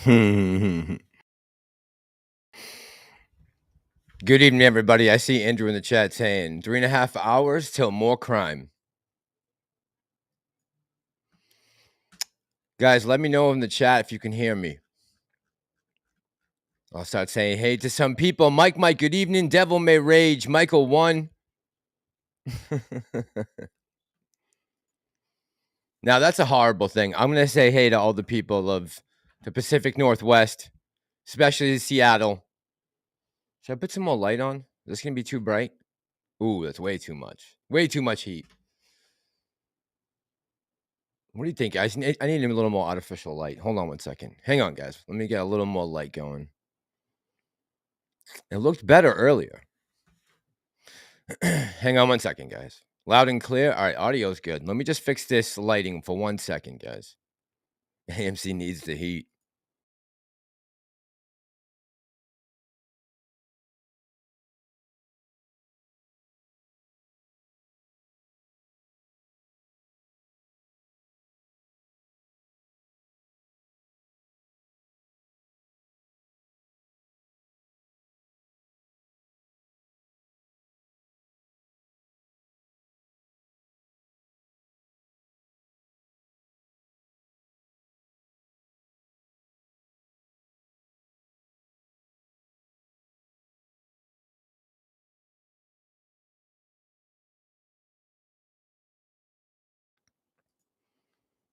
Good evening, everybody. I see Andrew in the chat saying 3.5 hours till more crime. Guys, let me know in the chat if you can hear me. I'll start saying hey to some people. Mike, good evening. Devil May Rage. Michael 1. Now, that's a horrible thing. I'm going to say hey to all the people of the Pacific Northwest, especially Seattle. Should I put some more light on? Is this going to be too bright? Ooh, that's way too much. Way too much heat. What do you think, guys? I need a little more artificial light. Hold on one second. Hang on, guys. Let me get a little more light going. It looked better earlier. Hang on one second, guys. Loud and clear. All right, audio's good. Let me just fix this lighting for 1 second, guys. AMC needs the heat.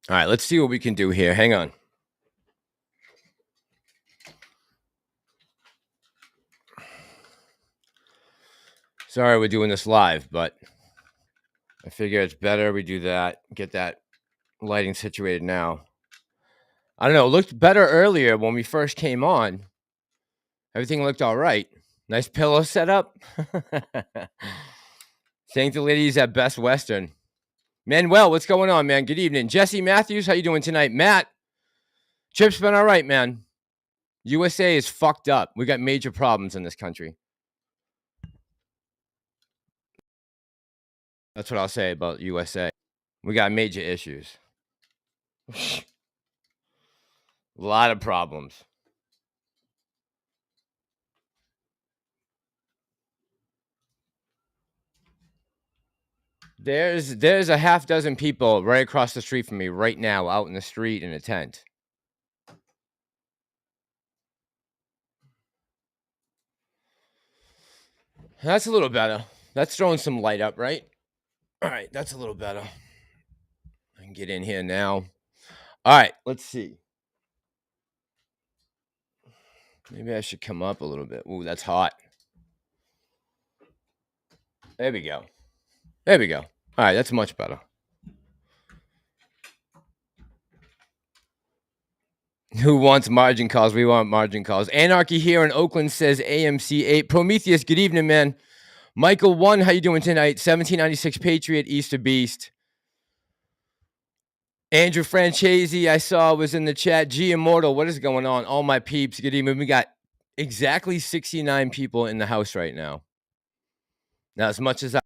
All right, let's see what we can do here. Hang on. Sorry we're doing this live, but I figure it's better we do that, get that lighting situated now. I don't know. It looked better earlier when we first came on. Everything looked all right. Nice pillow setup. Thank the ladies at Best Western. Manuel, what's going on, man? Good evening. Jesse Matthews, how you doing tonight? Matt, Chip's been all right, man. USA is fucked up. We got major problems in this country. That's what I'll say about USA. We got major issues. A lot of problems. There's a half dozen people right across the street from me right now out in the street in a tent. That's a little better. That's throwing some light up, right? All right, that's a little better. I can get in here now. All right, let's see. Maybe I should come up a little bit. Ooh, that's hot. There we go. There we go. All right, that's much better. Who wants margin calls? We want margin calls. Anarchy here in Oakland says AMC 8. Prometheus, good evening, man. Michael 1, how you doing tonight? 1796 Patriot, Easter Beast. Andrew Francesi, I saw, was in the chat. G Immortal, what is going on? All my peeps, good evening. We got exactly 69 people in the house right now. Now, as much as I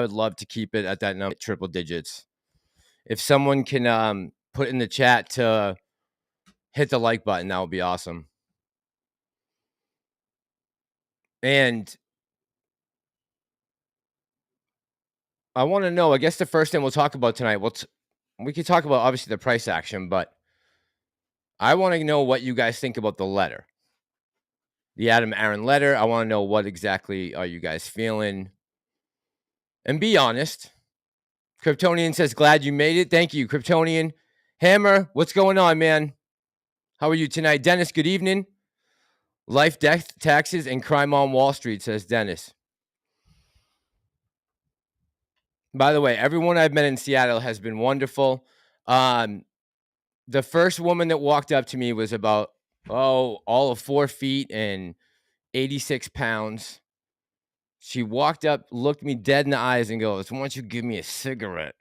would love to keep it at that number, triple digits. If someone can put in the chat to hit the like button, that would be awesome. And I want to know, I guess the first thing we'll talk about tonight, we could talk about obviously the price action, but I want to know what you guys think about the letter. The Aron letter. I want to know what exactly are you guys feeling. And be honest. Kryptonian says, glad you made it. Thank you, Kryptonian. Hammer, what's going on, man? How are you tonight? Dennis, good evening. Life, death, taxes, and crime on Wall Street, says Dennis. By the way, everyone I've met in Seattle has been wonderful. The first woman that walked up to me was about, all of 4 feet and 86 pounds. She walked up, looked me dead in the eyes and goes, why don't you give me a cigarette?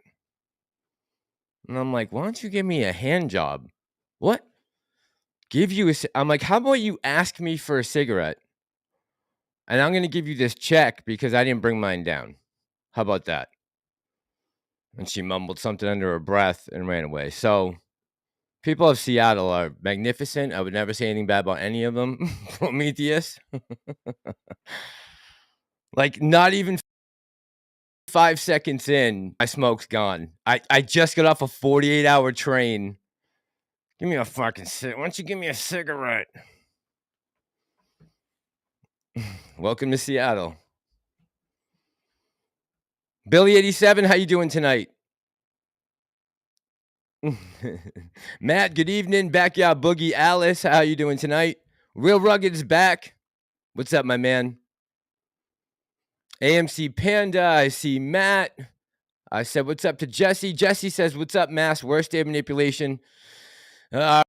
And I'm like, why don't you give me a hand job? What? Give you I'm like, how about you ask me for a cigarette? And I'm going to give you this check because I didn't bring mine down. How about that? And she mumbled something under her breath and ran away. So People of Seattle are magnificent. I would never say anything bad about any of them. Prometheus. Like, not even 5 seconds in, my smoke's gone. I just got off a 48-hour train. Give me a fucking why don't you give me a cigarette? Welcome to Seattle. Billy87, how you doing tonight? Matt, good evening. Backyard Boogie Alice, how you doing tonight? Real Rugged is back. What's up, my man? AMC Panda, I see Matt. I said, what's up to Jesse? Jesse says, what's up, Mass? Worst day of manipulation. All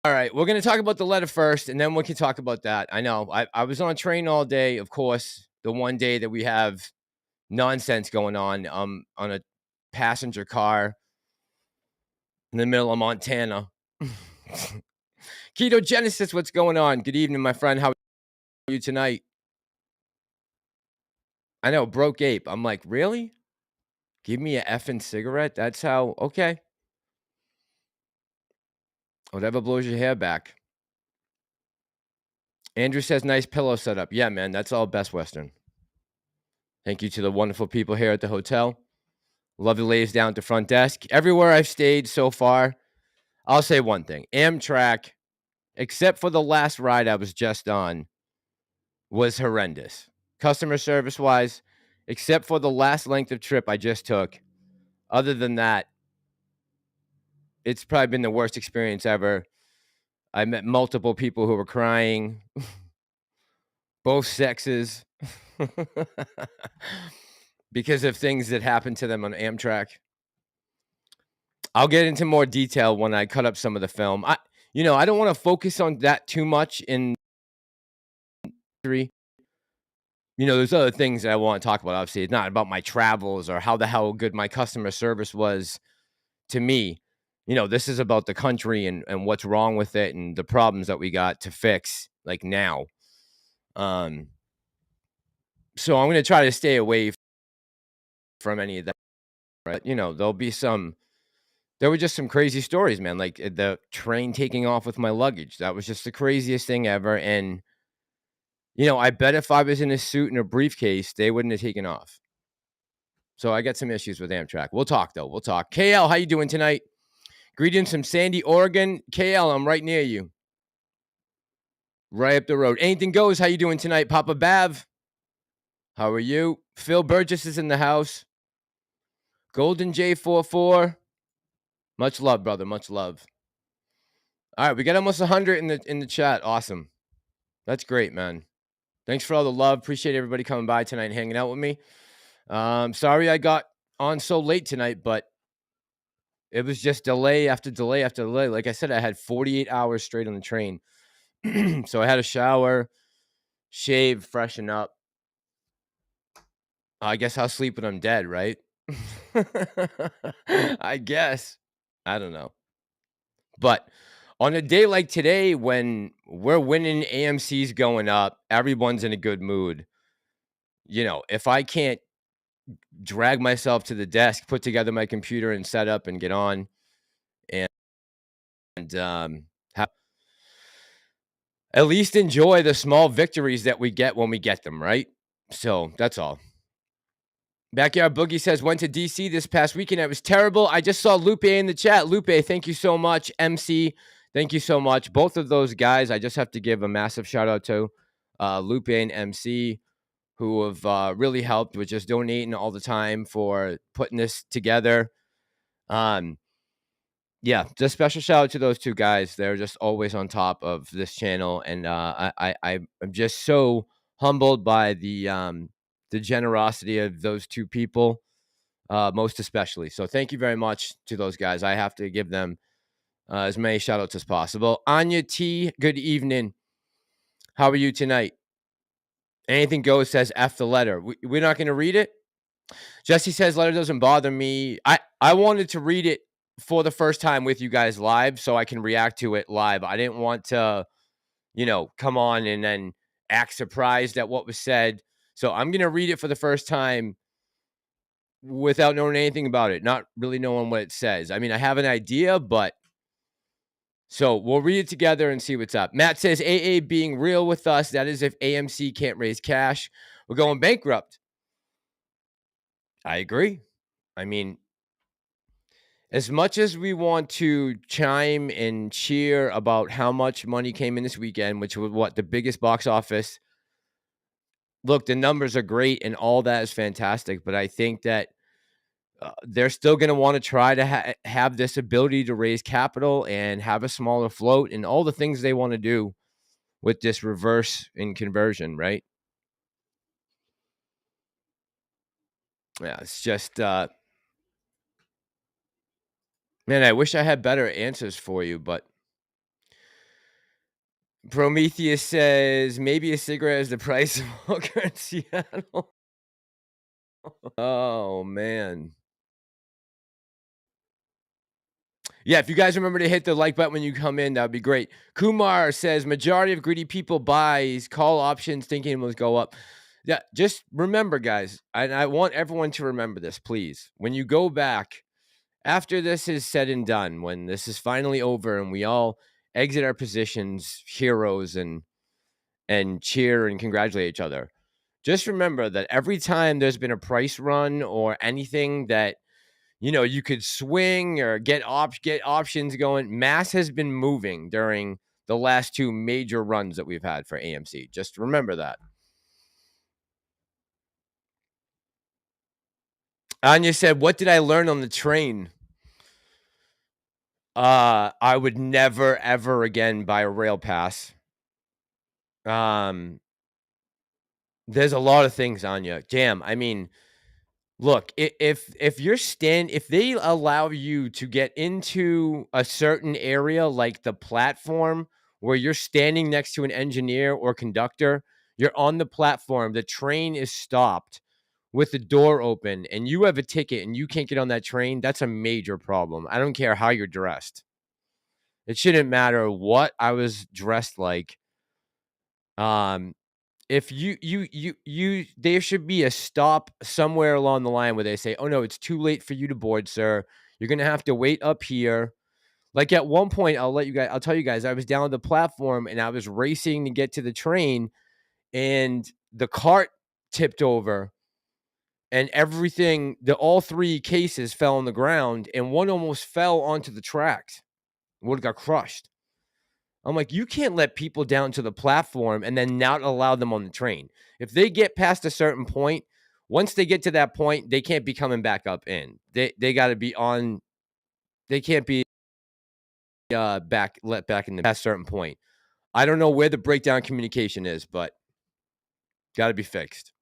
right, we're going to talk about the letter first, and then we can talk about that. I know. I was on a train all day, of course, the one day that we have nonsense going on a passenger car in the middle of Montana. Keto Genesis, what's going on? Good evening, my friend. How are you tonight? I know, broke ape. I'm like, really? Give me a effing cigarette? That's how, okay. Whatever blows your hair back. Andrew says, nice pillow setup. Yeah, man, that's all Best Western. Thank you to the wonderful people here at the hotel. Love the ladies down at the front desk. Everywhere I've stayed so far, I'll say one thing. Amtrak, except for the last ride I was just on, was horrendous. Customer service-wise, except for the last length of trip I just took. Other than that, it's probably been the worst experience ever. I met multiple people who were crying, both sexes, because of things that happened to them on Amtrak. I'll get into more detail when I cut up some of the film. I don't want to focus on that too much in 3. There's other things that I want to talk about. Obviously, it's not about my travels or how the hell good my customer service was to me. This is about the country and what's wrong with it and the problems that we got to fix, like, now. So I'm going to try to stay away from any of that. Right? There were just some crazy stories, man. Like the train taking off with my luggage. That was just the craziest thing ever. And, I bet if I was in a suit and a briefcase, they wouldn't have taken off. So I got some issues with Amtrak. We'll talk, though. We'll talk. KL, how you doing tonight? Greetings from Sandy, Oregon. KL, I'm right near you. Right up the road. Anything goes. How you doing tonight, Papa Bav? How are you? Phil Burgess is in the house. Golden J44. Much love, brother. Much love. All right, we got almost 100 in the chat. Awesome. That's great, man. Thanks for all the love. Appreciate everybody coming by tonight and hanging out with me. Sorry I got on so late tonight, but it was just delay after delay after delay. Like I said, I had 48 hours straight on the train. So I had a shower, shave, freshen up. I guess I'll sleep when I'm dead, right? I guess. I don't know. But on a day like today, when we're winning, AMC's going up, everyone's in a good mood. If I can't drag myself to the desk, put together my computer and set up and get on and at least enjoy the small victories that we get when we get them, right? So that's all. Backyard Boogie says, went to DC this past weekend. It was terrible. I just saw Lupe in the chat. Lupe, thank you so much. MC, thank you so much. Both of those guys, I just have to give a massive shout out to Lupe and MC, who have really helped with just donating all the time for putting this together. Yeah, just special shout out to those two guys. They're just always on top of this channel. And I'm just so humbled by the generosity of those two people, most especially. So thank you very much to those guys. I have to give them as many shout outs as possible. Anya T, good evening. How are you tonight? Anything goes says F the letter. We're not going to read it. Jesse says letter doesn't bother me. I wanted to read it for the first time with you guys live so I can react to it live. I didn't want to, come on and then act surprised at what was said. So I'm going to read it for the first time without knowing anything about it, not really knowing what it says. I mean, I have an idea, but So we'll read it together and see what's up. Matt says AA being real with us. That is if AMC can't raise cash. We're going bankrupt. I agree. I mean, as much as we want to chime and cheer about how much money came in this weekend, which was what the biggest box office. Look, the numbers are great and all that is fantastic, but I think that they're still going to want to try to have this ability to raise capital and have a smaller float and all the things they want to do with this reverse in conversion, right? Yeah, it's just, man, I wish I had better answers for you, but Prometheus says maybe a cigarette is the price of hooker in Seattle. Oh, man. Yeah, if you guys remember to hit the like button when you come in, that would be great. Kumar says majority of greedy people buys call options thinking it will go up. Yeah, just remember, guys, and I want everyone to remember this, please. When you go back after this is said and done, when this is finally over and we all exit our positions, heroes, and cheer and congratulate each other, just remember that every time there's been a price run or anything that you could swing or get options going. Mass has been moving during the last two major runs that we've had for AMC. Just remember that. Anya said, "What did I learn on the train?" I would never ever again buy a rail pass. There's a lot of things, Anya. Damn, I mean, look, if they allow you to get into a certain area like the platform where you're standing next to an engineer or conductor, you're on the platform, the train is stopped with the door open and you have a ticket and you can't get on that train, that's a major problem. I don't care how you're dressed. It shouldn't matter what I was dressed like. If there should be a stop somewhere along the line where they say, "Oh, no, it's too late for you to board, sir. You're gonna have to wait up here." Like, at one point, I'll tell you guys, I was down on the platform, and I was racing to get to the train, and the cart tipped over, and all 3 cases fell on the ground, and one almost fell onto the tracks. Would've got crushed. I'm like, you can't let people down to the platform and then not allow them on the train. If they get past a certain point, once they get to that point, they can't be coming back up in. They got to be on. They can't be let back in the past a certain point. I don't know where the breakdown communication is, but got to be fixed.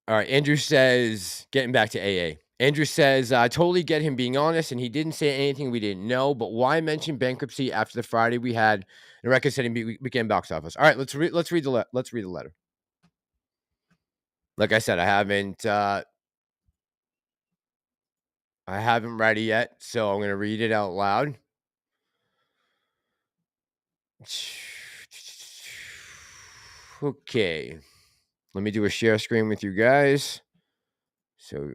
All right, Andrew says, getting back to AA. Andrew says, I totally get him being honest, and he didn't say anything we didn't know, but why mention bankruptcy after the Friday we had a record-setting weekend box office? All right, let's read the letter. Like I said, I haven't read it yet, so I'm going to read it out loud. Okay. Let me do a share screen with you guys. So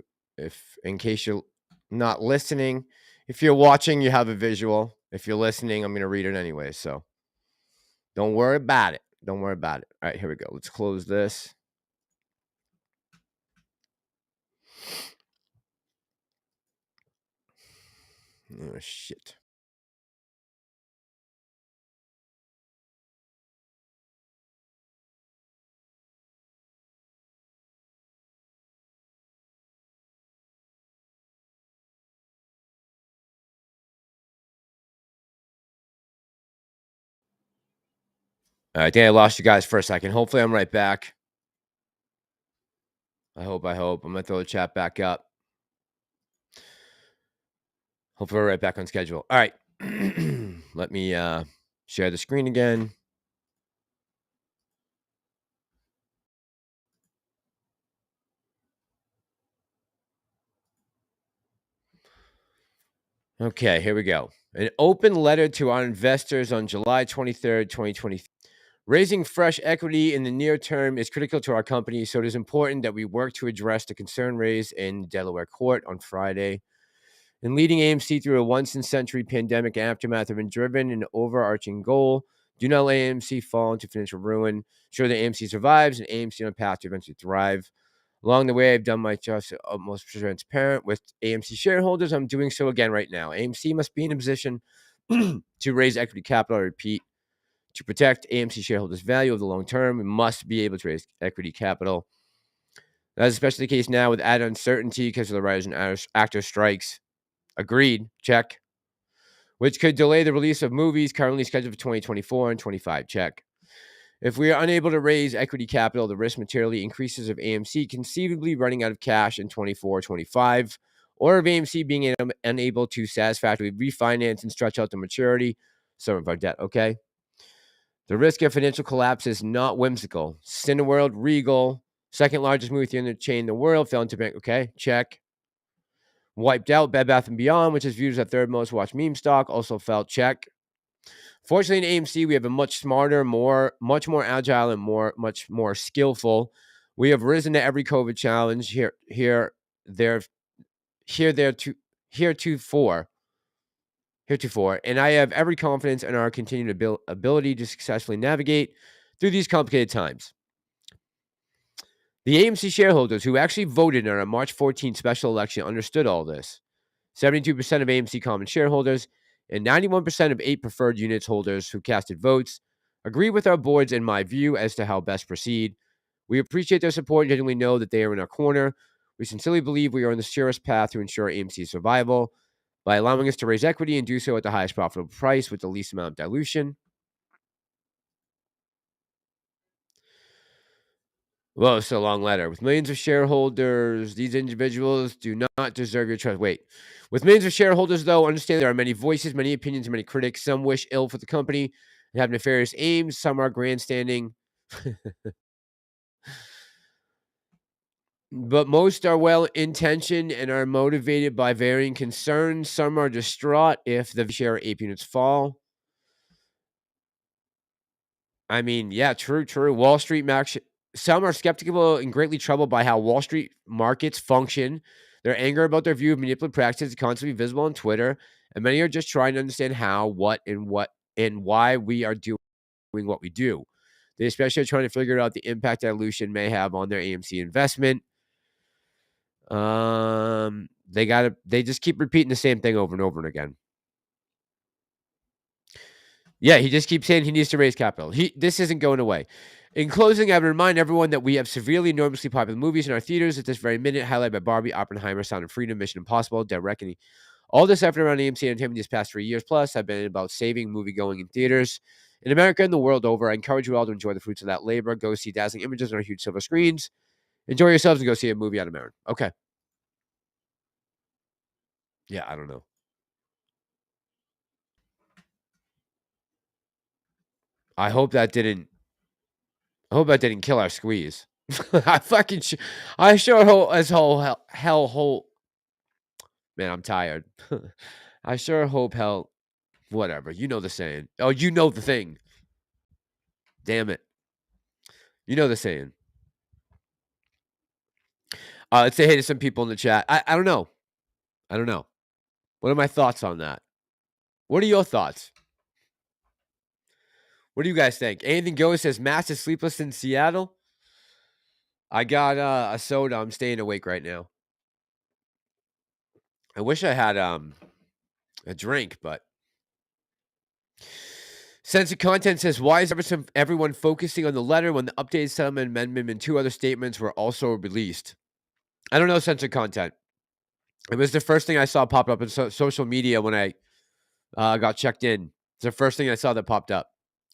in case you're not listening, if you're watching, you have a visual. If you're listening, I'm going to read it anyway. So don't worry about it. All right, here we go. Let's close this. Oh, shit. I think I lost you guys for a second. Hopefully I'm right back. I hope. I'm going to throw the chat back up. Hopefully we're right back on schedule. All right. Let me share the screen again. Okay, here we go. An open letter to our investors on July 23rd, 2023. Raising fresh equity in the near term is critical to our company, so it is important that we work to address the concern raised in Delaware court on Friday. and leading AMC through a once-in-a-century pandemic and aftermath have been driven an overarching goal. Do not let AMC fall into financial ruin. Ensure that AMC survives and AMC on a path to eventually thrive. Along the way, I've done my job utmost transparent with AMC shareholders. I'm doing so again right now. AMC must be in a position to raise equity capital. I repeat, to protect AMC shareholders' value over the long term, we must be able to raise equity capital. That is especially the case now with added uncertainty because of the rise in actor strikes. Agreed. Check. Which could delay the release of movies currently scheduled for 2024 and 25. Check. If we are unable to raise equity capital, the risk materially increases of AMC conceivably running out of cash in 24, 25, or of AMC being unable to satisfactorily refinance and stretch out the maturity some of our debt. Okay. The risk of financial collapse is not whimsical. Cineworld, Regal, second largest movie theater chain in the world, fell into bank. Okay, check. Wiped out. Bed Bath & Beyond, which is viewed as the third most watched meme stock, also fell. Check. Fortunately, in AMC, we have a much smarter, much more agile, and much more skillful. We have risen to every COVID challenge heretofore, and I have every confidence in our continued ability to successfully navigate through these complicated times. The AMC shareholders who actually voted in our March 14th special election understood all this. 72% of AMC common shareholders and 91% of 8 preferred units holders who casted votes agree with our boards and my view as to how best proceed. We appreciate their support and genuinely know that they are in our corner. We sincerely believe we are on the surest path to ensure AMC's survival by allowing us to raise equity and do so at the highest profitable price with the least amount of dilution. Well, it's a long letter. With millions of shareholders, these individuals do not deserve your trust. Wait. With millions of shareholders, though, understand there are many voices, many opinions, and many critics. Some wish ill for the company and have nefarious aims. Some are grandstanding. But most are well-intentioned and are motivated by varying concerns. Some are distraught if the share APE units fall. I mean, yeah, true. Wall Street some are skeptical and greatly troubled by how Wall Street markets function. Their anger about their view of manipulative practices is constantly visible on Twitter, and many are just trying to understand how, what, and why we are doing what we do. They especially are trying to figure out the impact dilution may have on their AMC investment. They just keep repeating the same thing over and over and again. Yeah, he just keeps saying he needs to raise capital. This isn't going away. In closing, I would remind everyone that we have severely, enormously popular movies in our theaters at this very minute, highlighted by Barbie, Oppenheimer, Sound of Freedom, Mission Impossible, Dead Reckoning. All this effort around AMC Entertainment these past 3 years plus have been about saving movie-going in theaters. In America and the world over, I encourage you all to enjoy the fruits of that labor. Go see dazzling images on our huge silver screens. Enjoy yourselves and go see a movie out of Aron. Okay. Yeah, I don't know. I hope that didn't kill our squeeze. I sure hope as hell hope. Man, I'm tired. I sure hope hell. Whatever. You know the saying. Oh, you know the thing. Damn it. You know the saying. Let's say hey to some people in the chat. I don't know. I don't know. What are my thoughts on that? What are your thoughts? What do you guys think? Anything goes says Mass is sleepless in Seattle. I got a soda. I'm staying awake right now. I wish I had a drink, but Censored Content says, why is everyone focusing on the letter when the updated settlement amendment and 2 other statements were also released? I don't know, Censored Content. It was the first thing I saw pop up in social media when I got checked in. It's the first thing I saw that popped up.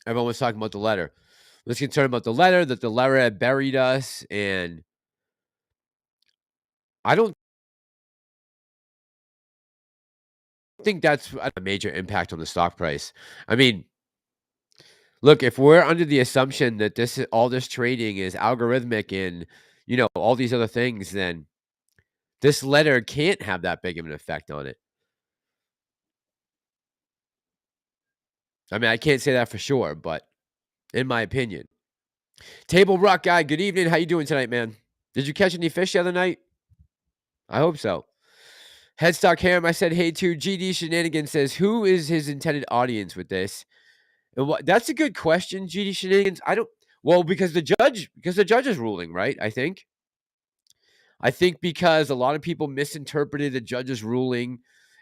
Everyone was talking about the letter. I was concerned about the letter, that the letter had buried us, and I don't think that's a major impact on the stock price. I mean, look, if we're under the assumption that all this trading is algorithmic and, all these other things, then this letter can't have that big of an effect on it. I mean, I can't say that for sure, but in my opinion. Table Rock Guy, good evening. How you doing tonight, man? Did you catch any fish the other night? I hope so. Headstock Harem, I said hey to. GD Shenanigans says, who is his intended audience with this? And that's a good question, GD Shenanigans. I don't. Well, because the judge is ruling, right? I think because a lot of people misinterpreted the judge's ruling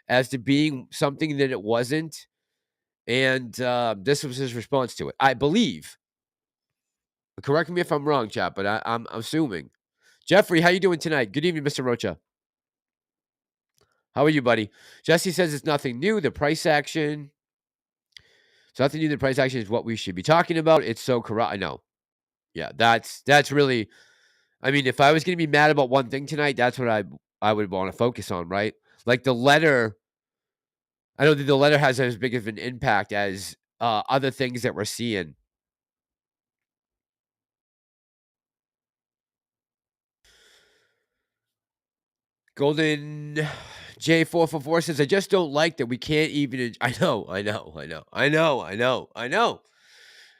as to being something that it wasn't, and this was his response to it. I believe. Correct me if I'm wrong, chat, but I'm assuming. Jeffrey, how you doing tonight? Good evening, Mr. Rocha. How are you, buddy? Jesse says it's nothing new. The price action. It's nothing new. The price action is what we should be talking about. It's so corrupt. I know. Yeah, that's really. I mean, if I was going to be mad about one thing tonight, that's what I would want to focus on, right? Like the letter. I don't think the letter has as big of an impact as other things that we're seeing. Golden J444 says, I just don't like that we can't even. I know.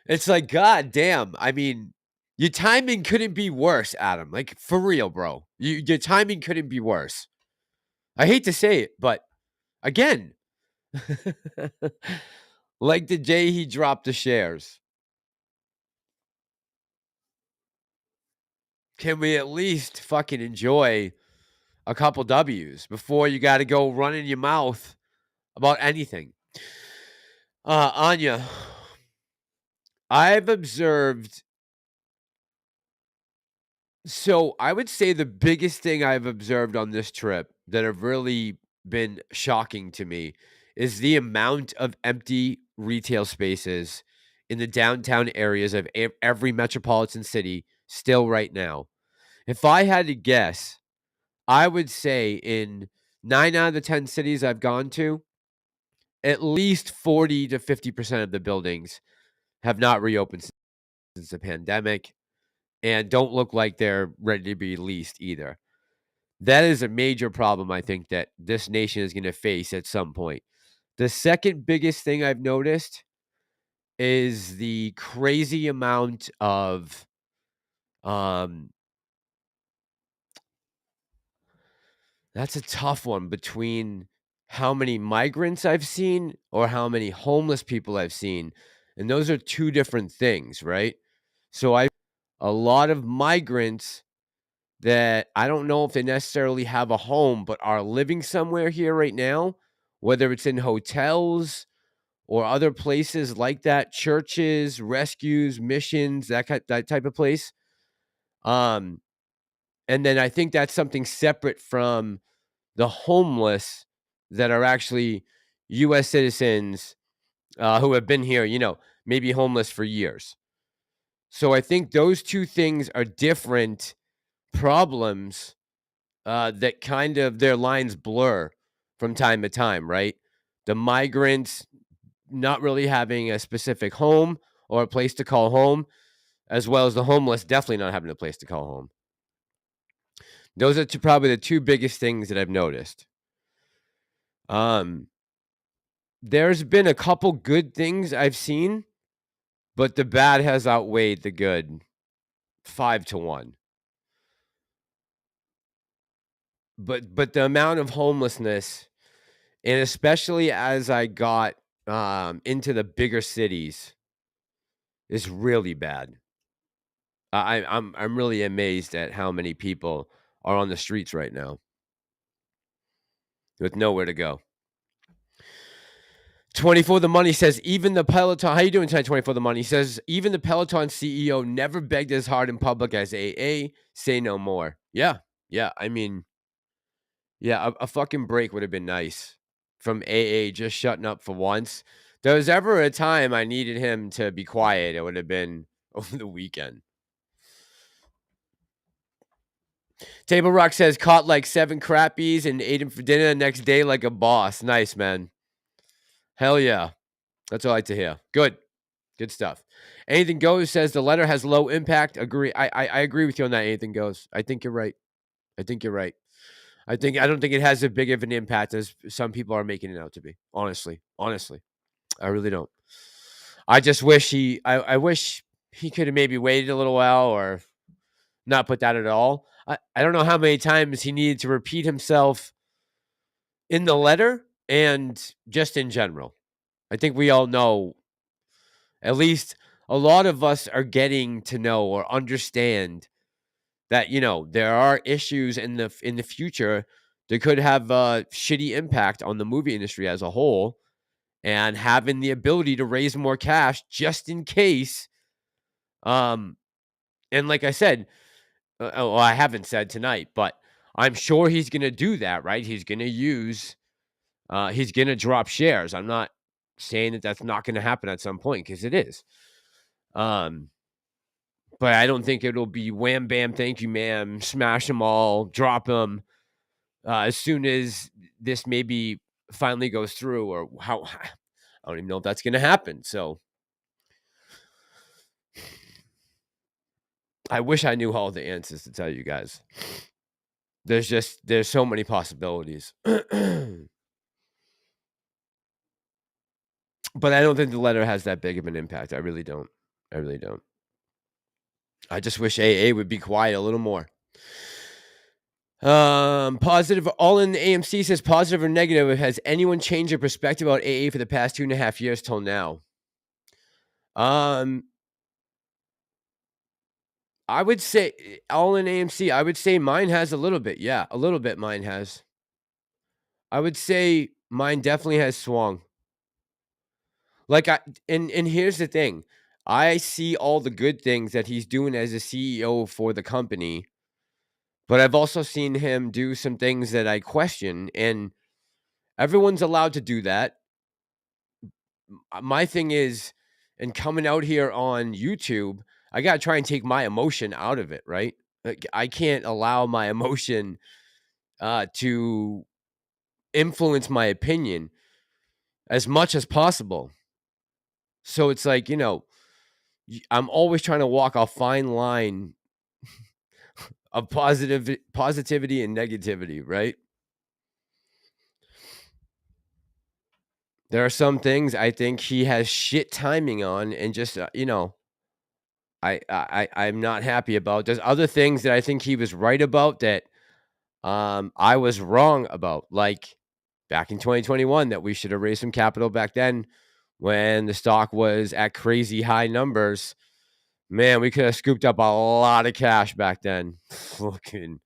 It's like, God damn. I mean, your timing couldn't be worse, Adam. Like, for real, bro. Your timing couldn't be worse. I hate to say it, but again, like the day he dropped the shares. Can we at least fucking enjoy a couple W's before you got to go running your mouth about anything? Anya, I've observed. So I would say the biggest thing I've observed on this trip that have really been shocking to me is the amount of empty retail spaces in the downtown areas of every metropolitan city still right now. If I had to guess, I would say in 9 out of the 10 cities I've gone to, at least 40 to 50% of the buildings have not reopened since the pandemic and don't look like they're ready to be leased either. That is a major problem I think that this nation is going to face at some point. The second biggest thing I've noticed is the crazy amount of that's a tough one, between how many migrants I've seen or how many homeless people I've seen. And those are two different things, right? So a lot of migrants that I don't know if they necessarily have a home, but are living somewhere here right now, whether it's in hotels or other places like that, churches, rescues, missions, that type of place. And then I think that's something separate from the homeless that are actually U.S. citizens who have been here, maybe homeless for years. So I think those two things are different problems that kind of their lines blur from time to time, right? The migrants not really having a specific home or a place to call home, as well as the homeless definitely not having a place to call home. Those are probably the two biggest things that I've noticed. There's been a couple good things I've seen, but the bad has outweighed the good 5-1. But the amount of homelessness, and especially as I got into the bigger cities, is really bad. I'm really amazed at how many people are on the streets right now with nowhere to go. 24 the Money says, even the Peloton, how you doing tonight, 24 the Money? Says, even the Peloton CEO never begged as hard in public as AA. Say no more. Yeah. I mean, yeah, a fucking break would have been nice from AA just shutting up for once. There was ever a time I needed him to be quiet, it would have been over the weekend. Table Rock says, caught like 7 crappies and ate him for dinner the next day like a boss. Nice, man. Hell yeah. That's what I like to hear. Good stuff. Anything Goes says the letter has low impact. Agree. I agree with you on that. Anything Goes. I think you're right. I don't think it has as big of an impact as some people are making it out to be. Honestly, I really don't. I just wish I wish he could have maybe waited a little while or not put that at all. I don't know how many times he needed to repeat himself in the letter and just in general. I think we all know, at least a lot of us are getting to know or understand that, there are issues in the future that could have a shitty impact on the movie industry as a whole, and having the ability to raise more cash just in case. Um, and like I said, well, I haven't said tonight, but I'm sure he's going to do that, right? He's going to drop shares. I'm not saying that that's not going to happen at some point, because it is. But I don't think it'll be wham, bam, thank you, ma'am, smash them all, drop them as soon as this maybe finally goes through, or how. I don't even know if that's going to happen. So I wish I knew all the answers to tell you guys. There's so many possibilities. But I don't think the letter has that big of an impact. I really don't. I really don't. I just wish AA would be quiet a little more. Positive. All in the AMC says positive or negative. Has anyone changed their perspective about AA for the past 2.5 years till now? I would say all in AMC. I would say mine has a little bit. Yeah, a little bit. Mine has. I would say mine definitely has swung. Like and here's the thing. I see all the good things that he's doing as a CEO for the company, but I've also seen him do some things that I question, and everyone's allowed to do that. My thing is, and coming out here on YouTube, I got to try and take my emotion out of it, right? Like, I can't allow my emotion to influence my opinion as much as possible. So it's like, I'm always trying to walk a fine line of positivity and negativity, right? There are some things I think he has shit timing on, and just I'm not happy about. There's other things that I think he was right about that I was wrong about, like back in 2021, that we should have raised some capital back then when the stock was at crazy high numbers. Man, we could have scooped up a lot of cash back then. Fucking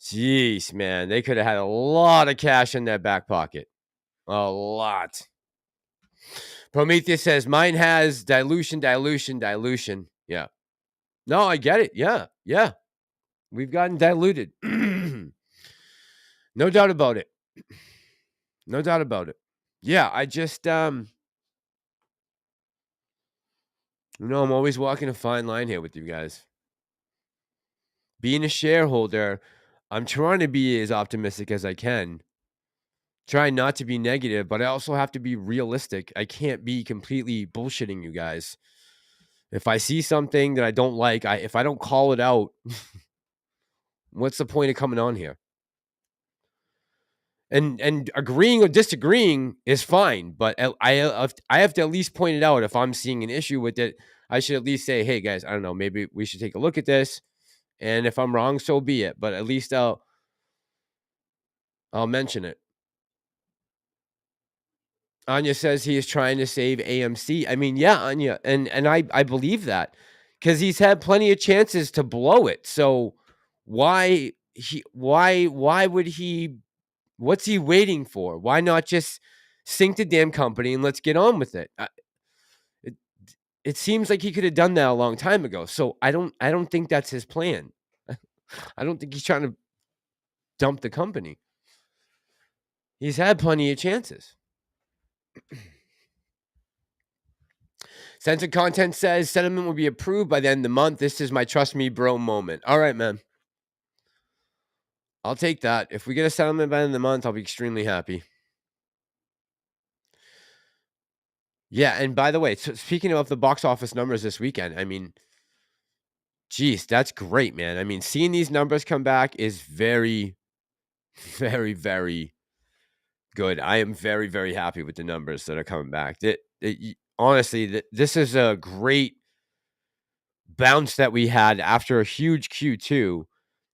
jeez, man. They could have had a lot of cash in their back pocket. A lot. Prometheus says, mine has dilution. Yeah. No, I get it. Yeah. Yeah. We've gotten diluted. No doubt about it. No doubt about it. Yeah, I just I'm always walking a fine line here with you guys. Being a shareholder, I'm trying to be as optimistic as I can. Try not to be negative, but I also have to be realistic. I can't be completely bullshitting you guys. If I see something that I don't like, if I don't call it out, what's the point of coming on here? And agreeing or disagreeing is fine, but I have to at least point it out. If I'm seeing an issue with it, I should at least say, hey guys, I don't know, maybe we should take a look at this. And if I'm wrong, so be it. But at least I'll mention it. Anya says he is trying to save AMC. I mean, yeah, Anya, and I believe that, because he's had plenty of chances to blow it. So why would he? What's he waiting for? Why not just sink the damn company and let's get on with it? It seems like he could have done that a long time ago. So I don't think that's his plan. I don't think he's trying to dump the company. He's had plenty of chances. Censored Content says settlement will be approved by the end of the month. This is my trust me bro moment. All right, man. I'll take that. If we get a settlement by the end of the month, I'll be extremely happy. Yeah, and by the way, so speaking of the box office numbers this weekend, I mean, geez, that's great, man. I mean, seeing these numbers come back is very, very, very good. I am very, very happy with the numbers that are coming back. Honestly, this is a great bounce that we had after a huge Q2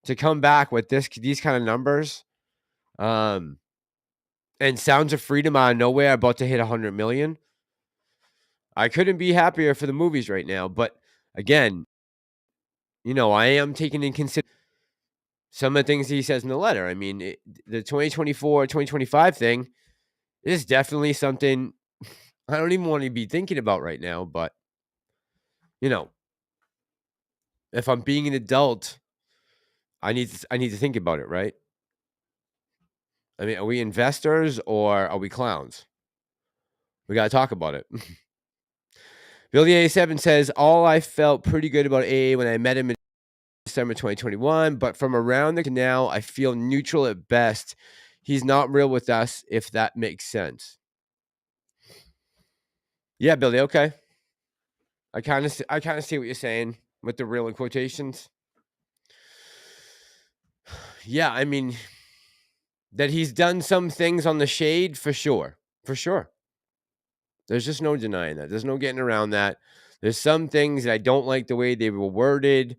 to come back with these kind of numbers. and Sounds of Freedom out of nowhere about to hit 100 million. I couldn't be happier for the movies right now, but again, I am taking in consideration some of the things he says in the letter. I mean, the 2024, 2025 thing is definitely something I don't even want to be thinking about right now, but, you know, if I'm being an adult, I need to think about it, right? I mean, are we investors or are we clowns? We gotta talk about it. Billy A7 says, "All I felt pretty good about AA when I met him in December 2021, but from around the now, I feel neutral at best. He's not real with us, if that makes sense." Yeah, Billy, okay. I kinda see what you're saying with the real in quotations. Yeah, I mean, that he's done some things on the shade, for sure. For sure. There's just no denying that. There's no getting around that. There's some things that I don't like the way they were worded,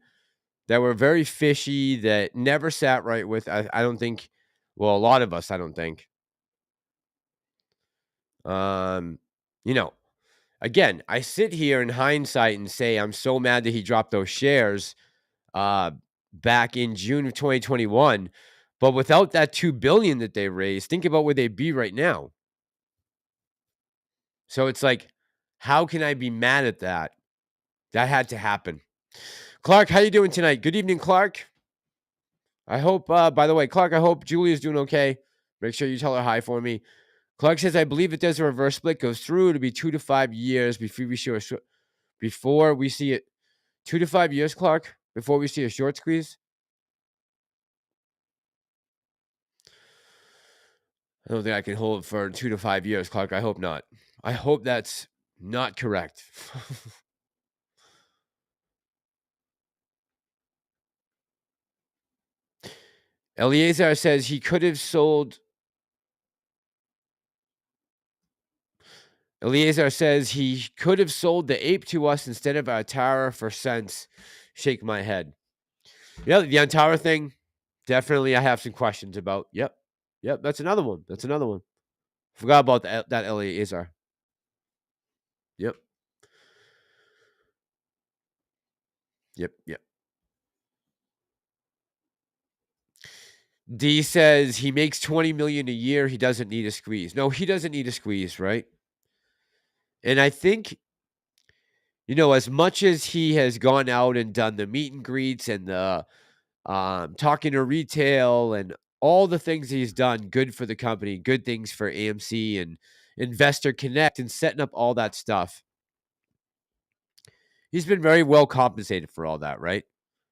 that were very fishy, that never sat right with I don't think well, a lot of us, I don't think. Um, you know, again, I sit here in hindsight and say I'm so mad that he dropped those shares uh back in June of 2021. But without that 2 billion that they raised, think about where they'd be right now. So it's like, how can I be mad at that? That had to happen. Clark, how you doing tonight? Good evening, Clark. I hope, by the way, Clark, I hope Julia's doing okay. Make sure you tell her hi for me. Clark says, I believe if there's a reverse split goes through, it'll be 2 to 5 years before we see it. 2 to 5 years, Clark, before we see a short squeeze. I don't think I can hold it for 2 to 5 years, Clark. I hope not. I hope that's not correct. Eleazar says he could have sold. Eleazar says he could have sold the ape to us instead of Atara for cents. Shake my head. Yeah, the Antara thing, definitely I have some questions about. Yep. Yep, that's another one. That's another one. Forgot about that Eleazar. Yep. Yep. Yep. D says he makes 20 million a year. He doesn't need a squeeze. No, he doesn't need a squeeze, right? And I think, as much as he has gone out and done the meet and greets and the talking to retail and all the things he's done good for the company, good things for AMC and Investor Connect and setting up all that stuff. He's been very well compensated for all that, right?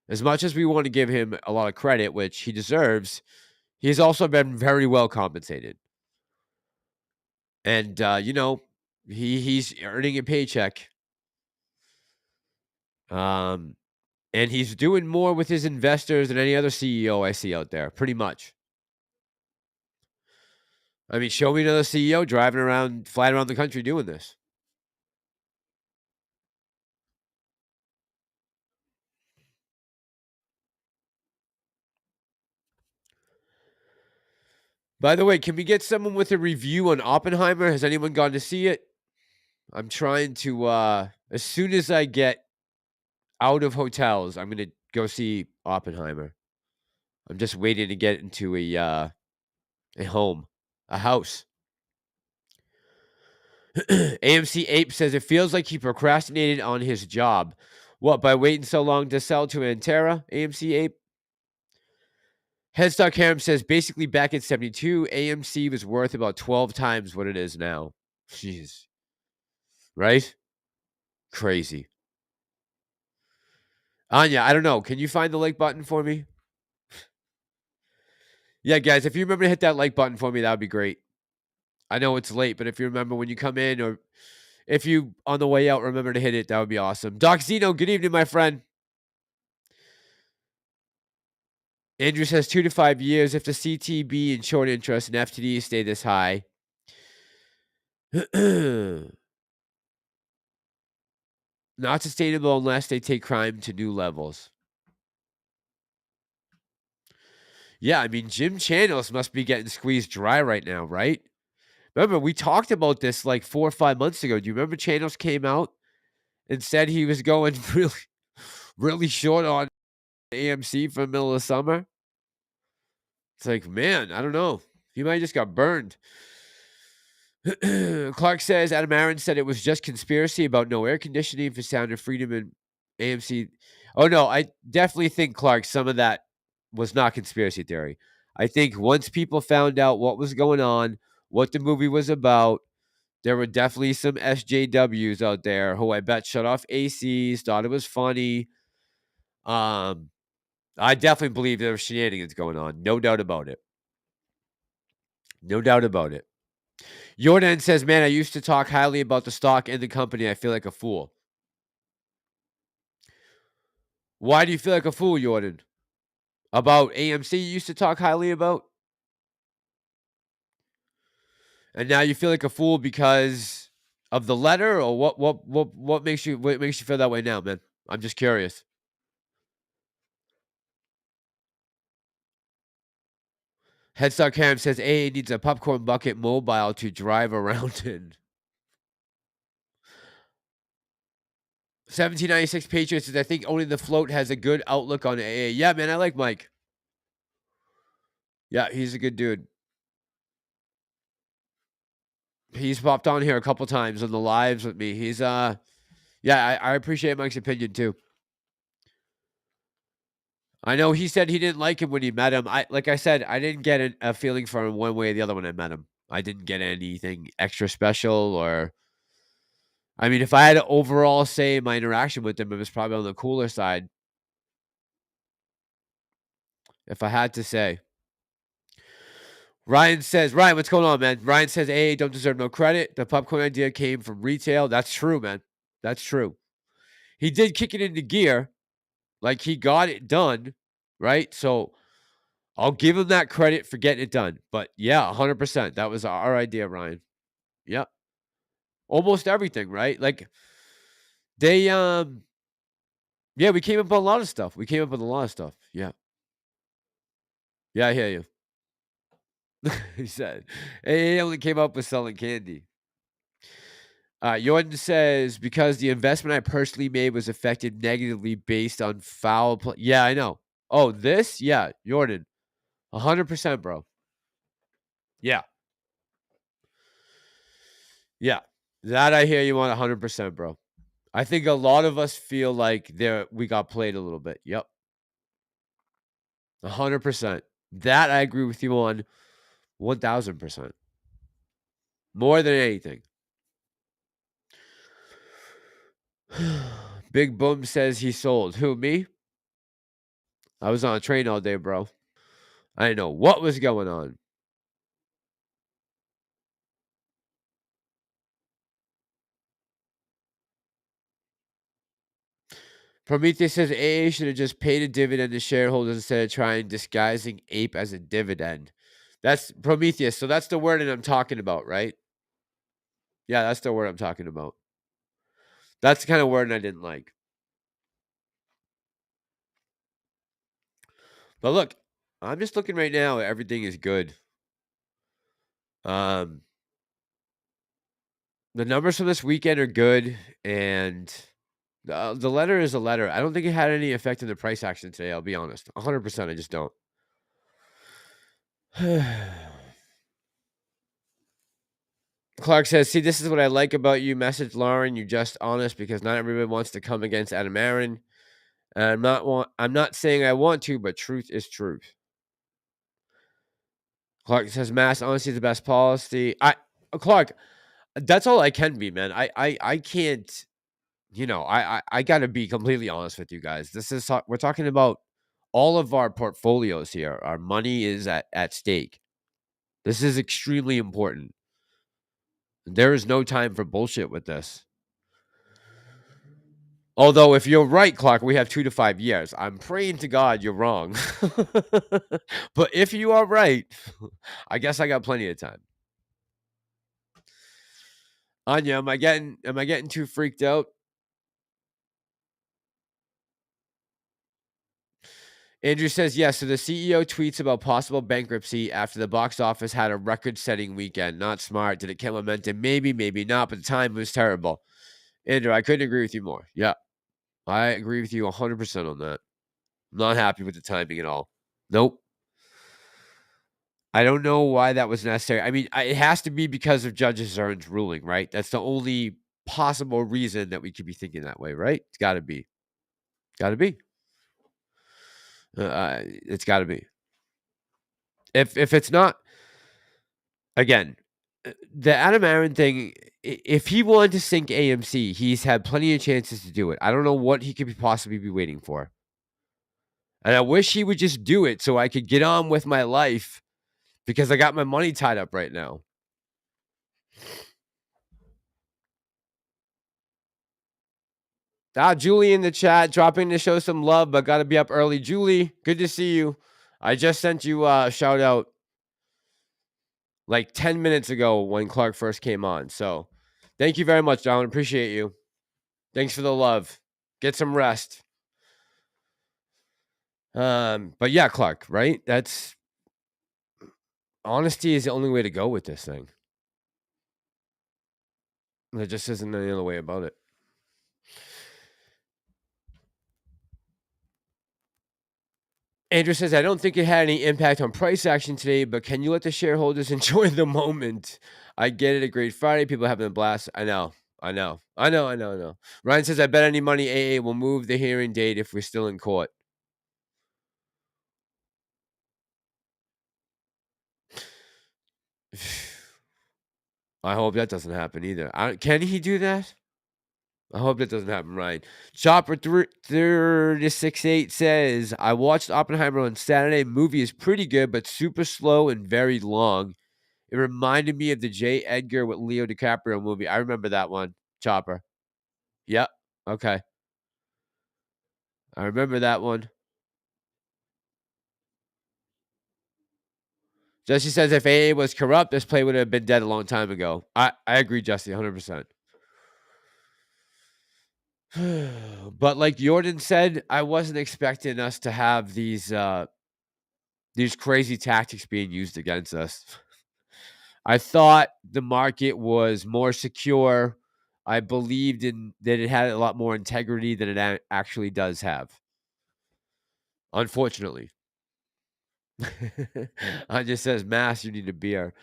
As much as we want to give him a lot of credit, which he deserves, he's also been very well compensated. And he's earning a paycheck. And he's doing more with his investors than any other CEO I see out there, pretty much. I mean, show me another CEO driving around, flying around the country doing this. By the way, can we get someone with a review on Oppenheimer? Has anyone gone to see it? I'm trying to as soon as I get out of hotels, I'm gonna go see Oppenheimer. I'm just waiting to get into a home, a house. AMC Ape says it feels like he procrastinated on his job. What, by waiting so long to sell to Antera? AMC Ape. Headstock Harem says basically back in 72, AMC was worth about 12 times what it is now. Jeez. Right? Crazy. Anya, I don't know. Can you find the like button for me? Yeah, guys, if you remember to hit that like button for me, that would be great. I know it's late, but if you remember when you come in or if you on the way out remember to hit it, that would be awesome. Doc Zeno, good evening, my friend. Andrew says 2 to 5 years if the CTB and short interest and FTD stay this high. Not sustainable unless they take crime to new levels. Yeah, I mean, Jim Chanos must be getting squeezed dry right now, right? Remember, we talked about this like 4 or 5 months ago. Do you remember Chanos came out and said he was going really, really short on AMC for the middle of summer? It's like, man, I don't know. He might have just got burned. Clark says Adam Aron said it was just conspiracy about no air conditioning for Sound of Freedom and AMC. Oh no, I definitely think, Clark, some of that was not conspiracy theory. I think once people found out what was going on, what the movie was about, there were definitely some SJWs out there who I bet shut off ACs, thought it was funny. I definitely believe there were shenanigans going on. No doubt about it. No doubt about it. Jordan says, man, I used to talk highly about the stock and the company. I feel like a fool. Why do you feel like a fool, Jordan? About AMC you used to talk highly about? And now you feel like a fool because of the letter, or what makes you feel that way now, man? I'm just curious. Headstock Cam says AA needs a popcorn bucket mobile to drive around in. 1796 Patriots says, I think only the float has a good outlook on AA. Yeah, man, I like Mike. Yeah, he's a good dude. He's popped on here a couple times on the lives with me. He's yeah, I appreciate Mike's opinion too. I know he said he didn't like him when he met him. Like I said, I didn't get a feeling for him one way or the other when I met him. I didn't get anything extra special, or I mean, if I had to overall say my interaction with him, it was probably on the cooler side. If I had to say. Ryan says, Ryan, what's going on, man? Ryan says, AA don't deserve no credit. The popcorn idea came from retail. That's true, man. That's true. He did kick it into gear. Like, he got it done, right? So I'll give him that credit for getting it done. But yeah, 100%. That was our idea, Ryan. Yep. Almost everything, right? Like, they yeah, we came up with a lot of stuff. We came up with a lot of stuff. Yeah. Yeah, I hear you. He said, "Hey, he only came up with selling candy." Jordan says, because the investment I personally made was affected negatively based on foul play. Yeah, I know. Oh, this? Yeah, Jordan. 100%, bro. Yeah. Yeah. That I hear you on 100%, bro. I think a lot of us feel like we got played a little bit. Yep. 100%. That I agree with you on 1000%. More than anything. Big Boom says he sold. Who, me? I was on a train all day, bro. I didn't know what was going on. Prometheus says AA should have just paid a dividend to shareholders instead of trying disguising ape as a dividend. That's Prometheus. So that's the word that I'm talking about, right? Yeah, that's the word I'm talking about. That's the kind of word I didn't like. But look, I'm just looking right now. Everything is good. Um, the numbers from this weekend are good, and the letter is a letter. I don't think it had any effect on the price action today. I'll be honest, 100%. I just don't. Clark says, see, this is what I like about you. Message Lauren, you're just honest because not everybody wants to come against Adam Aron. And I'm not saying I want to, but truth is truth. Clark says, mass honesty is the best policy. Clark, that's all I can be, man. I can't, I gotta be completely honest with you guys. We're talking about all of our portfolios here. Our money is at stake. This is extremely important. There is no time for bullshit with this. Although, if you're right, Clark, we have 2 to 5 years. I'm praying to God you're wrong. But if you are right, I guess I got plenty of time. Anya, am I getting too freaked out? Andrew says, yes. So the CEO tweets about possible bankruptcy after the box office had a record-setting weekend. Not smart. Did it kill momentum? Maybe, maybe not. But the time was terrible. Andrew, I couldn't agree with you more. Yeah, I agree with you 100% on that. I'm not happy with the timing at all. Nope. I don't know why that was necessary. I mean, it has to be because of Judge Zern's ruling, right? That's the only possible reason that we could be thinking that way, right? It's got to be. Got to be. It's got to be. If it's not, again, the Adam Aron thing, if he wanted to sink AMC, he's had plenty of chances to do it. I don't know what he could possibly be waiting for. And I wish he would just do it so I could get on with my life because I got my money tied up right now. Julie in the chat, dropping to show some love, but got to be up early. Julie, good to see you. I just sent you a shout out like 10 minutes ago when Clark first came on. So thank you very much, John. Appreciate you. Thanks for the love. Get some rest. But yeah, Clark, right? That's honesty is the only way to go with this thing. There just isn't any other way about it. Andrew says, I don't think it had any impact on price action today, but can you let the shareholders enjoy the moment? I get it. A great Friday. People having a blast. I know. Ryan says, I bet any money AA will move the hearing date if we're still in court. I hope that doesn't happen either. Can he do that? I hope that doesn't happen, Ryan. Chopper 368 says, I watched Oppenheimer on Saturday. Movie is pretty good, but super slow and very long. It reminded me of the J. Edgar with Leo DiCaprio movie. I remember that one, Chopper. Yep. Okay. I remember that one. Jesse says, if AA was corrupt, this play would have been dead a long time ago. I agree, Jesse, 100%. But like Jordan said, I wasn't expecting us to have these crazy tactics being used against us. I thought the market was more secure. I believed in that it had a lot more integrity than it actually does have. Unfortunately. Anya says, Mass, you need a beer.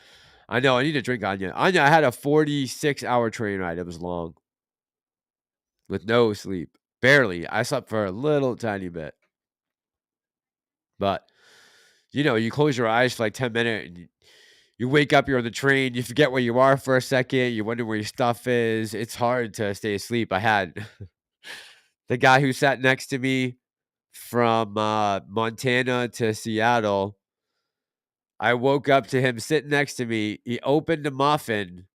I know, I need a drink, Anya. Anya, I had a 46-hour train ride. It was long. With no sleep. Barely. I slept for a little tiny bit. But, you close your eyes for like 10 minutes and you wake up, you're on the train, you forget where you are for a second, you wonder where your stuff is. It's hard to stay asleep. I had the guy who sat next to me from Montana to Seattle. I woke up to him sitting next to me. He opened a muffin,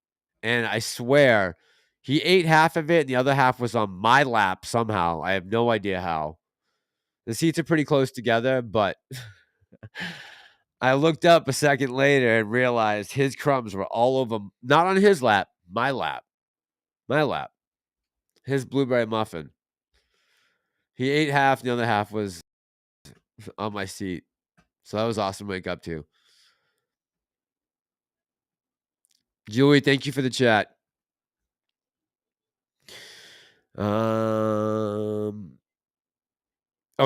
and I swear he ate half of it, and the other half was on my lap somehow. I have no idea how. The seats are pretty close together, but I looked up a second later and realized his crumbs were all over, not on his lap, my lap. My lap. His blueberry muffin. He ate half, and the other half was on my seat. So that was awesome to wake up to. Julie, thank you for the chat. Oh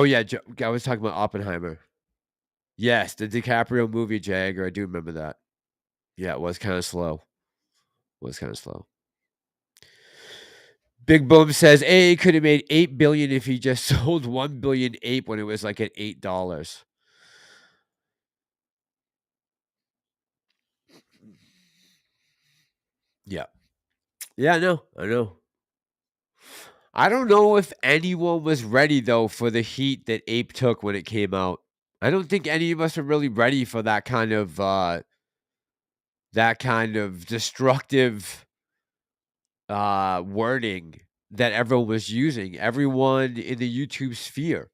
yeah, I was talking about Oppenheimer. Yes, the DiCaprio movie, Jagger. I do remember that. Yeah, it was kind of slow. Big Boom says A could have made $8 billion if he just sold 1 billion ape when it was like at $8. Yeah. Yeah, I know. I don't know if anyone was ready though for the heat that Ape took when it came out. I don't think any of us are really ready for that kind of destructive wording that everyone was using. Everyone in the YouTube sphere.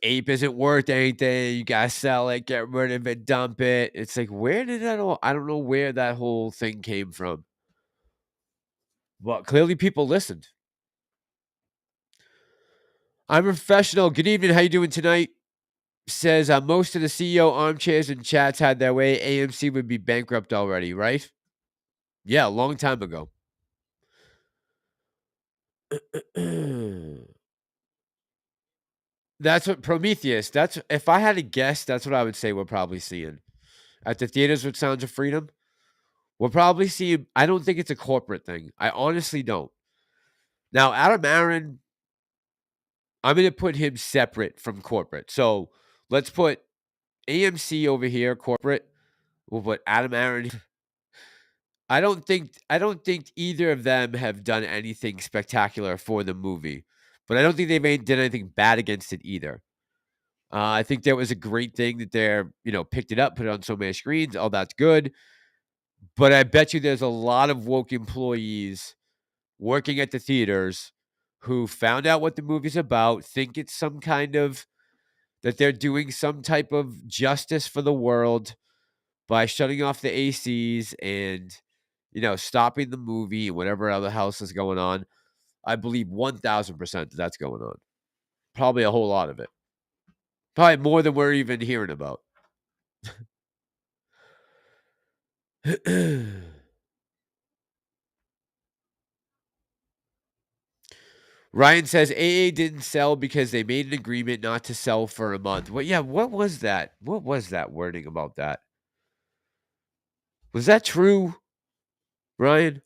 Ape isn't worth anything. You gotta sell it, get rid of it, dump it. It's like, where did that all? I don't know where that whole thing came from. But clearly people listened. I'm a professional. Good evening. How you doing tonight? Says most of the CEO armchairs and chats had their way. AMC would be bankrupt already, right? Yeah, a long time ago. That's what Prometheus. That's if I had to guess, that's what I would say we're probably seeing at the theaters with Sounds of Freedom. We'll probably see. I don't think it's a corporate thing. I honestly don't. Now, Adam Aaron, I'm going to put him separate from corporate. So let's put AMC over here, corporate. We'll put Adam Aaron. I don't think either of them have done anything spectacular for the movie, but I don't think did anything bad against it either. I think that was a great thing that they're picked it up, put it on so many screens. All that's good, but I bet you there's a lot of woke employees working at the theaters who found out what the movie's about, think it's some kind of that they're doing some type of justice for the world by shutting off the ACs and stopping the movie and whatever other else is going on. I believe 1000% that that's going on. Probably a whole lot of it. Probably more than we're even hearing about. Ryan says AA didn't sell because they made an agreement not to sell for a month. Well, yeah, what was that? What was that wording about that? Was that true, Ryan?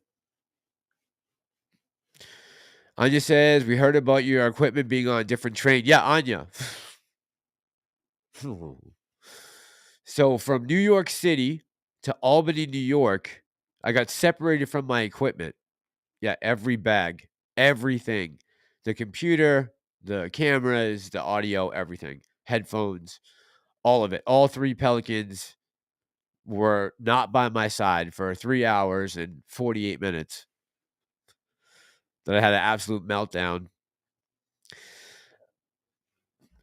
Anya says, we heard about your equipment being on a different train. Yeah, Anya. So from New York City to Albany, New York, I got separated from my equipment. Yeah, every bag, everything. The computer, the cameras, the audio, everything. Headphones, all of it. All three Pelicans were not by my side for 3 hours and 48 minutes. That I had an absolute meltdown.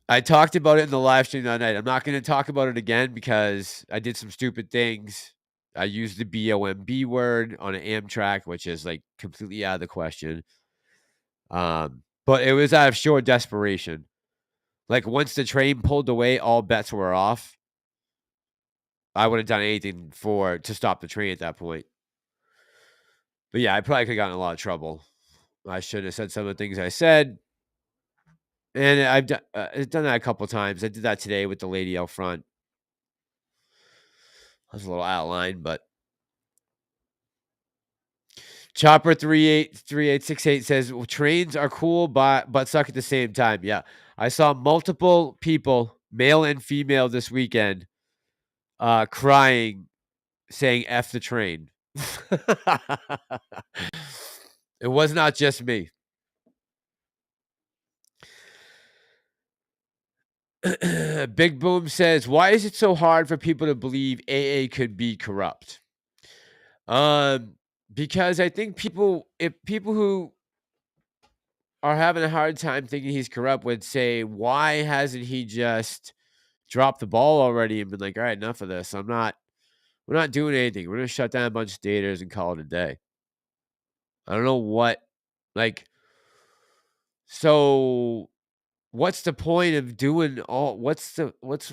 I talked about it in the live stream that night. I'm not going to talk about it again because I did some stupid things. I used the BOMB word on an Amtrak, which is like completely out of the question. But it was out of sheer desperation. Like once the train pulled away, all bets were off. I would have done anything to stop the train at that point. But yeah, I probably could have gotten in a lot of trouble. I should have said some of the things I said. And I've done that a couple times. I did that today with the lady out front. I was a little out of line, but Chopper 383868 says, well, trains are cool, but suck at the same time. Yeah. I saw multiple people, male and female, this weekend, crying, saying F the train. It was not just me. Big Boom says, why is it so hard for people to believe AA could be corrupt? Because I think if people who are having a hard time thinking he's corrupt would say, why hasn't he just dropped the ball already and been like, all right, enough of this. We're not doing anything. We're gonna shut down a bunch of theaters and call it a day. I don't know so what's the point of doing what's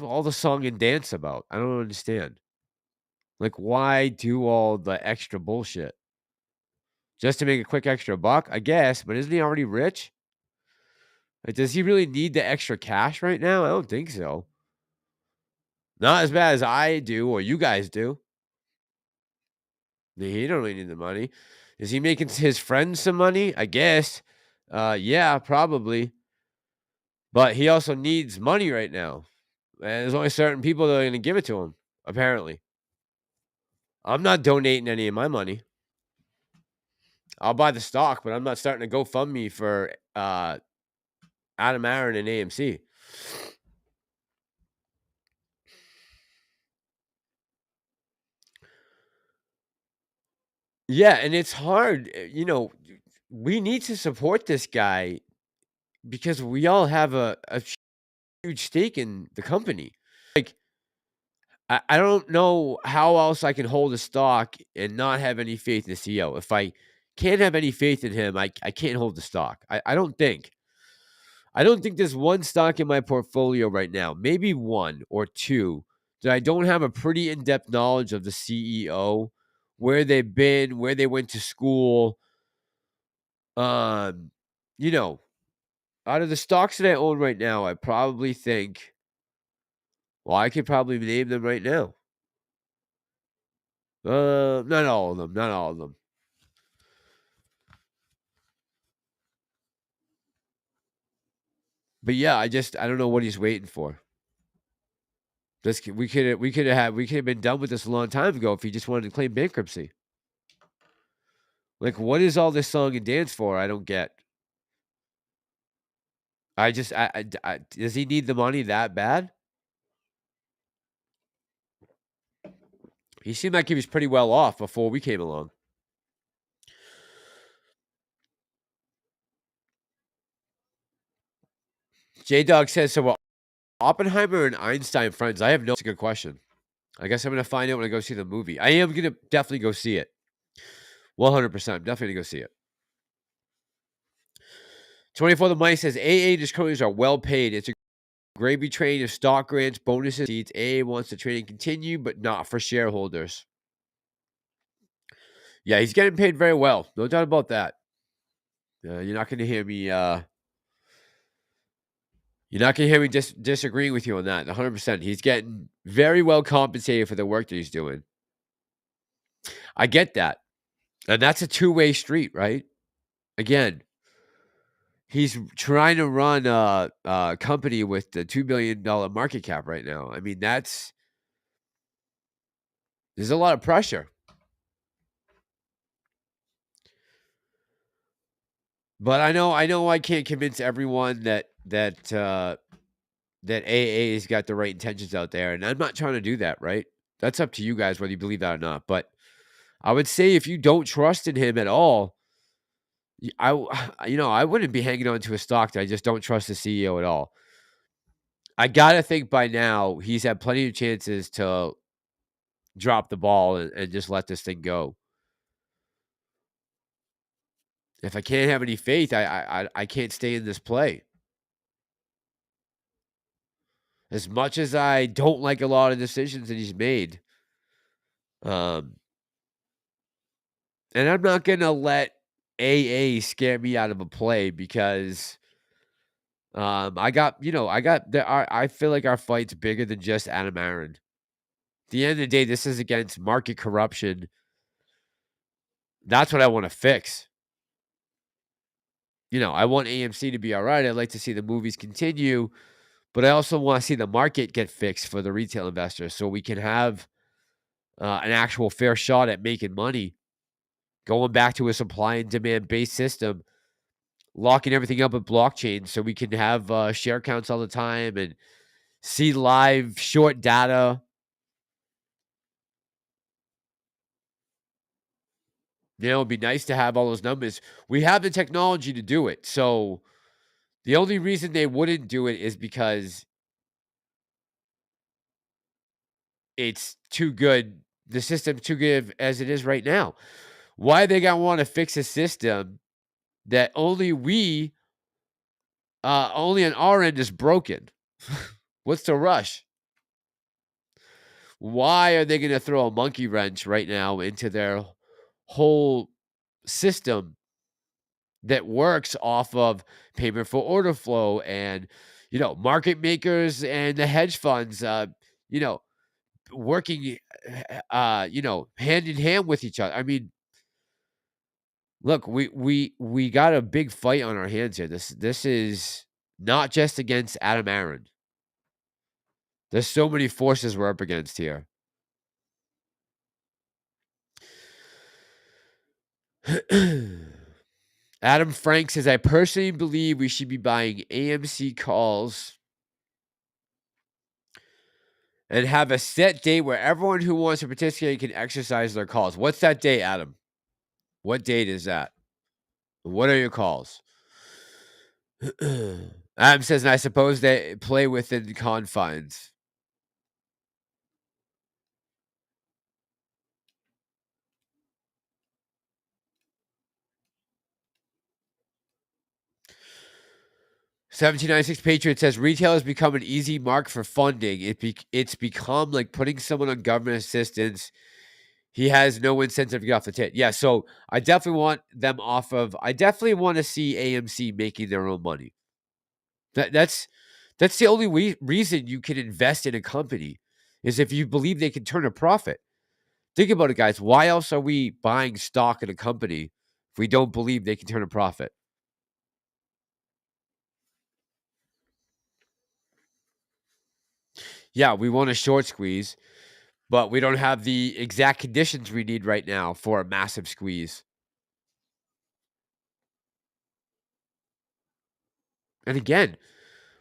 all the song and dance about? I don't understand. Like, why do all the extra bullshit? Just to make a quick extra buck, I guess, but isn't he already rich? Like, does he really need the extra cash right now? I don't think so. Not as bad as I do or you guys do. He don't really need the money. Is he making his friends some money? I guess. Yeah, probably. But he also needs money right now. And there's only certain people that are going to give it to him, apparently. I'm not donating any of my money. I'll buy the stock, but I'm not starting to GoFundMe for Adam Aaron and AMC. Yeah, and it's hard. We need to support this guy because we all have a huge stake in the company. Like, I don't know how else I can hold a stock and not have any faith in the CEO. If I can't have any faith in him, I can't hold the stock. I don't think. I don't think there's one stock in my portfolio right now, maybe one or two, that I don't have a pretty in-depth knowledge of the CEO, where they've been, where they went to school. Um, you know, out of the stocks that I own right now, I probably think, well, I could probably name them right now. Not all of them, not all of them. But yeah, I don't know what he's waiting for. This we could have been done with this a long time ago if he just wanted to claim bankruptcy. Like, what is all this song and dance for? I don't get. I just does he need the money that bad? He seemed like he was pretty well off before we came along. J Dog says, so were Oppenheimer and Einstein friends? I have no. That's a good question. I guess I'm gonna find out when I go see the movie. I am gonna definitely go see it. 100%. I'm definitely gonna go see it. 24 the Mice says AA disclosures are well paid. It's a gravy train of stock grants, bonuses, seats. AA wants the trading continue, but not for shareholders. Yeah, he's getting paid very well. No doubt about that. You're not gonna hear me. You're not gonna hear me disagreeing with you on that. 100%. He's getting very well compensated for the work that he's doing. I get that, and that's a two-way street, right? Again, he's trying to run a company with the $2 billion market cap right now. I mean, there's a lot of pressure. But I know I can't convince everyone that AA's got the right intentions out there, and I'm not trying to do that, right? That's up to you guys whether you believe that or not. But I would say if you don't trust in him at all, I wouldn't be hanging on to a stock that I just don't trust the CEO at all. I gotta think by now he's had plenty of chances to drop the ball and just let this thing go. If I can't have any faith, I can't stay in this play. As much as I don't like a lot of decisions that he's made, um, and I'm not gonna let AA scare me out of a play because I feel like our fight's bigger than just Adam Aron. At the end of the day, this is against market corruption. That's what I want to fix. I want AMC to be all right. I'd like to see the movies continue, but I also want to see the market get fixed for the retail investors so we can have an actual fair shot at making money, going back to a supply and demand based system, locking everything up with blockchain so we can have share counts all the time and see live short data. It'd be nice to have all those numbers. We have the technology to do it. So the only reason they wouldn't do it is because it's too good. The system's too good as it is right now. Why they gonna want to fix a system that only on our end is broken? What's the rush? Why are they going to throw a monkey wrench right now into their whole system that works off of payment for order flow and market makers and the hedge funds you know working hand in hand with each other. I mean, look, we got a big fight on our hands here. This is not just against Adam Aron. There's so many forces we're up against here. Adam Frank says, I personally believe we should be buying AMC calls and have a set date where everyone who wants to participate can exercise their calls. What's that date, Adam? What date is that? What are your calls? Adam says, and I suppose they play within confines. 1796 Patriot says retail has become an easy mark for funding. It's become like putting someone on government assistance. He has no incentive to get off the tit. Yeah, so I definitely want them off of. I definitely want to see AMC making their own money. That's the only reason you can invest in a company is if you believe they can turn a profit. Think about it, guys. Why else are we buying stock in a company if we don't believe they can turn a profit? Yeah, we want a short squeeze, but we don't have the exact conditions we need right now for a massive squeeze. And again,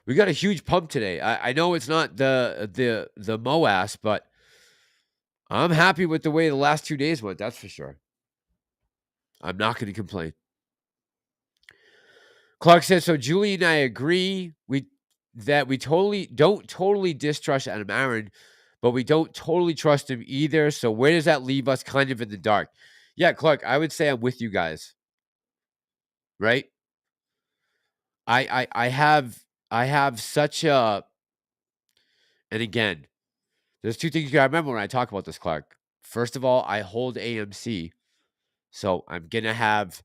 we got a huge pump today. I know it's not the MOAS, but I'm happy with the way the last 2 days went. That's for sure. I'm not going to complain. Clark says, so Julie and I agree that we don't totally distrust Adam Aron, but we don't totally trust him either. So where does that leave us kind of in the dark? Yeah, Clark, I would say I'm with you guys. Right? I have such a, and again, there's two things you gotta remember when I talk about this, Clark. First of all, I hold AMC, so I'm gonna have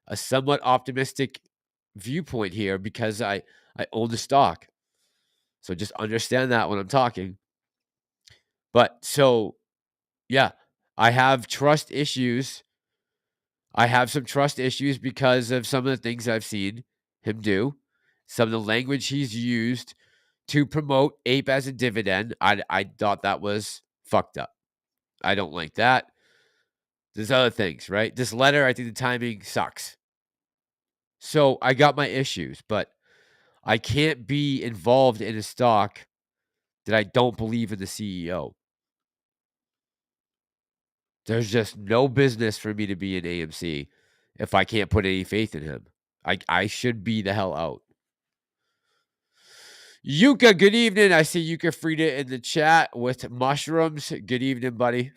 a somewhat optimistic viewpoint here because I own the stock. So just understand that when I'm talking. But so yeah, I have trust issues. I have some trust issues because of some of the things I've seen him do, some of the language he's used to promote APE as a dividend. I thought that was fucked up. I don't like that. There's other things, right? This letter, I think the timing sucks. So I got my issues, but I can't be involved in a stock that I don't believe in the CEO. There's just no business for me to be in AMC if I can't put any faith in him. I should be the hell out. Yuka, good evening. I see Yuka Frida in the chat with mushrooms. Good evening, buddy.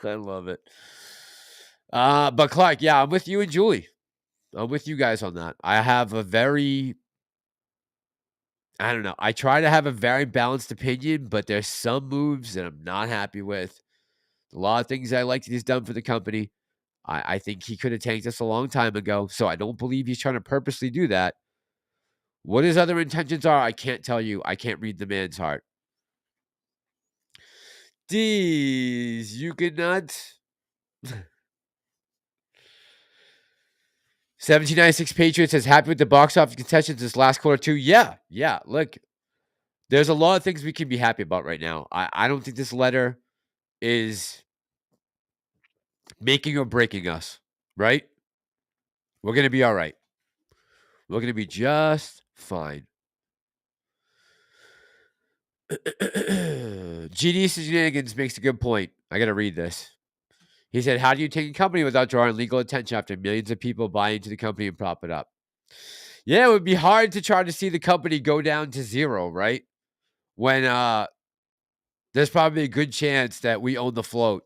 I love it. But Clark, yeah, I'm with you and Julie. I'm with you guys on that. I have a very, I don't know. I try to have a very balanced opinion, but there's some moves that I'm not happy with. A lot of things I like that he's done for the company. I think he could have tanked us a long time ago, so I don't believe he's trying to purposely do that. What his other intentions are, I can't tell you. I can't read the man's heart. D's, you could not. 1796 Patriots says, happy with the box office concessions this last quarter, too. Yeah. Look, there's a lot of things we can be happy about right now. I don't think this letter is making or breaking us, right? We're going to be all right. We're going to be just fine. GD Shenanigans makes a good point. I got to read this. He said, how do you take a company without drawing legal attention after millions of people buy into the company and prop it up? Yeah, it would be hard to try to see the company go down to zero, right? When there's probably a good chance that we own the float.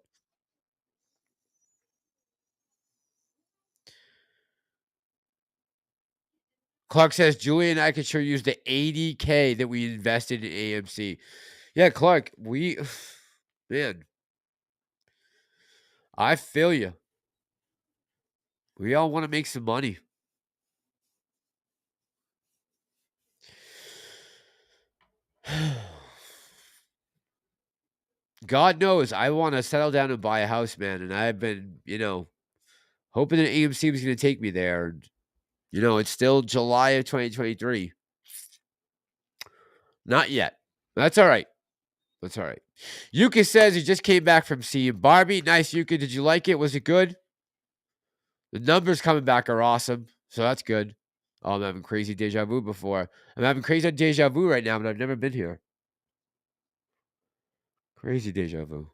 Clark says, Julie and I could sure use the $80K that we invested in AMC. Yeah, Clark, man, I feel you. We all want to make some money. God knows I want to settle down and buy a house, man. And I've been, hoping that AMC was going to take me there. And, it's still July of 2023. Not yet. That's all right. That's all right. Yuka says he just came back from seeing Barbie. Nice, Yuka. Did you like it? Was it good? The numbers coming back are awesome. So that's good. Oh, I'm having crazy deja vu before. I'm having crazy deja vu right now, but I've never been here. Crazy deja vu.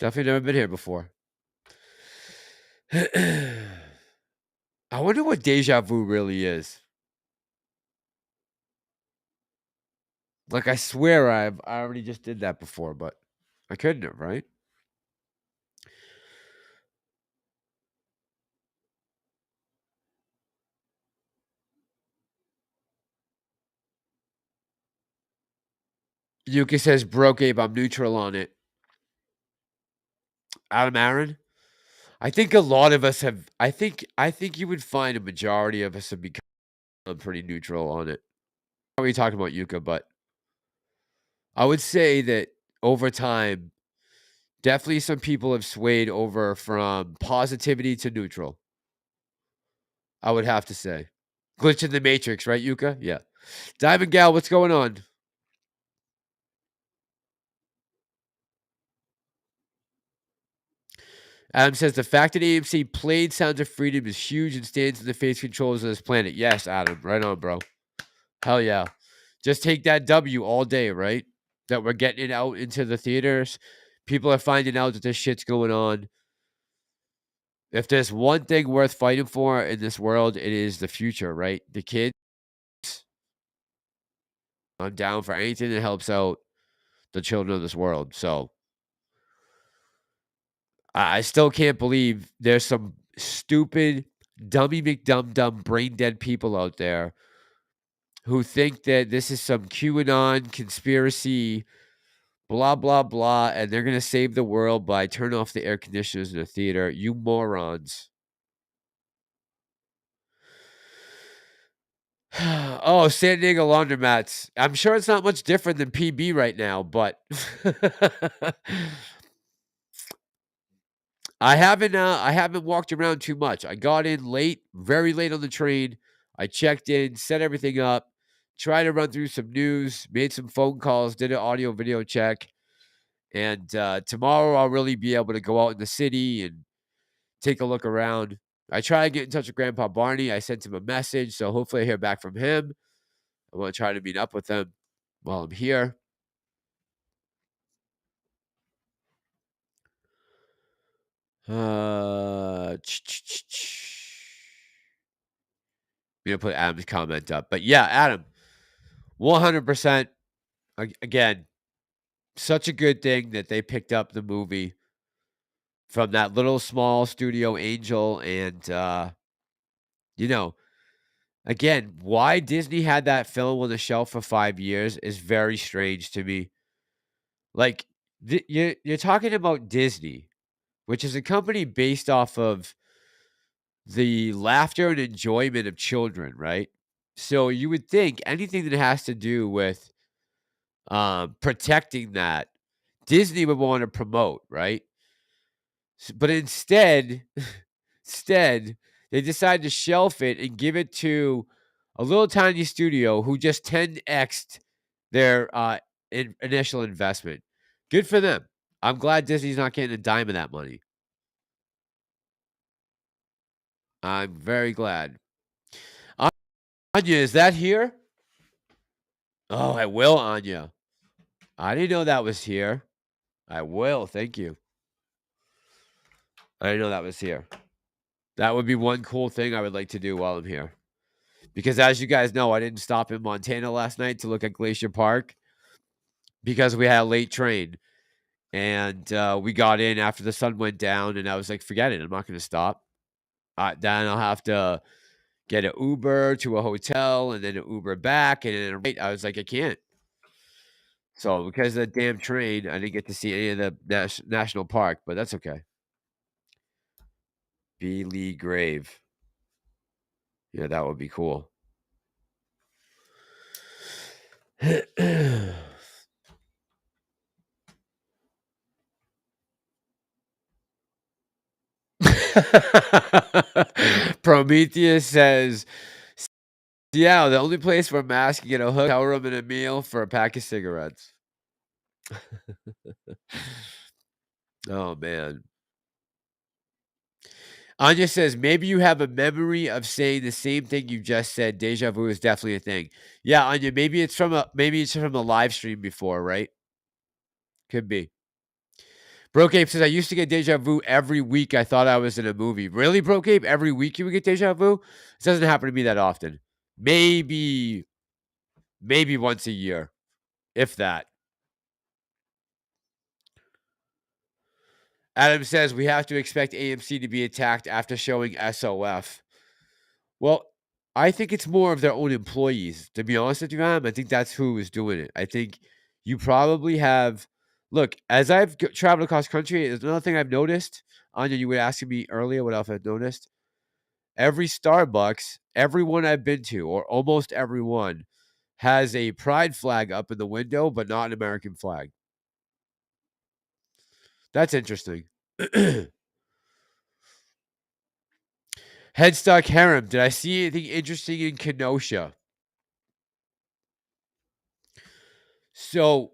Definitely never been here before. I wonder what deja vu really is. Like, I swear I already just did that before, but I couldn't have, right? Yuka says, broke Ape, I'm neutral on it. Aaron? I think a lot of us have I think you would find a majority of us have become pretty neutral on it. Are we talking about Yuka? But I would say that over time, definitely some people have swayed over from positivity to neutral. I would have to say. Glitch in the Matrix, right, Yuka? Yeah. Diamond Gal, what's going on? Adam says the fact that AMC played Sounds of Freedom is huge and stands in the face controls of this planet. Yes, Adam. Right on, bro. Hell yeah. Just take that W all day, right? That we're getting it out into the theaters. People are finding out that this shit's going on. If there's one thing worth fighting for in this world, it is the future, right? The kids. I'm down for anything that helps out the children of this world. So I still can't believe there's some stupid, dummy McDum brain dead people out there who think that this is some QAnon conspiracy, blah, blah, blah, and they're going to save the world by turning off the air conditioners in the theater. You morons. Oh, San Diego laundromats. I'm sure it's not much different than PB right now, but I haven't walked around too much. I got in late, very late on the train. I checked in, set everything up, tried to run through some news, made some phone calls, did an audio video check. And tomorrow I'll really be able to go out in the city and take a look around. I try to get in touch with Grandpa Barney. I sent him a message, so hopefully I hear back from him. I want to try to meet up with him while I'm here. I'm gonna put Adam's comment up, but yeah, Adam, 100%. Again, such a good thing that they picked up the movie from that little small studio Angel, and you know, again, why Disney had that film on the shelf for 5 years is very strange to me. Like, you're talking about Disney, which is a company based off of the laughter and enjoyment of children, right? So you would think anything that has to do with, protecting that, Disney would wanna promote, right? But instead, they decide to shelf it and give it to a little tiny studio who just 10x'd their, initial investment. Good for them. I'm glad Disney's not getting a dime of that money. I'm very glad. Anya, is that here? Oh, I will, Anya. I didn't know that was here. I will, thank you. I didn't know that was here. That would be one cool thing I would like to do while I'm here. Because as you guys know, I didn't stop in Montana last night to look at Glacier Park because we had a late train. And we got in after the sun went down, and I was like, forget it. I'm not going to stop. Then I'll have to get an Uber to a hotel and then an Uber back. And then I was like, I can't. So because of the damn train, I didn't get to see any of the national park, but that's okay. B. Lee Grave. Yeah, that would be cool. Prometheus says, yeah, the only place for a mask you get a hotel room and a meal for a pack of cigarettes. Oh, man. Anya says, maybe you have a memory of saying the same thing you just said. Deja vu is definitely a thing. Yeah, Anya, maybe it's from a live stream before, right? Could be. Brocape says, I used to get deja vu every week. I thought I was in a movie. Really, Brocape? Every week you would get deja vu? It doesn't happen to me that often. Maybe once a year, if that. Adam says, we have to expect AMC to be attacked after showing SOF. Well, I think it's more of their own employees. To be honest with you, Adam, I think that's who is doing it. I think you probably have look, as I've traveled across country, there's another thing I've noticed. Anya, you were asking me earlier what else I've noticed. Every Starbucks, everyone I've been to, or almost everyone, has a pride flag up in the window, but not an American flag. That's interesting. Headstock Harem. Did I see anything interesting in Kenosha? So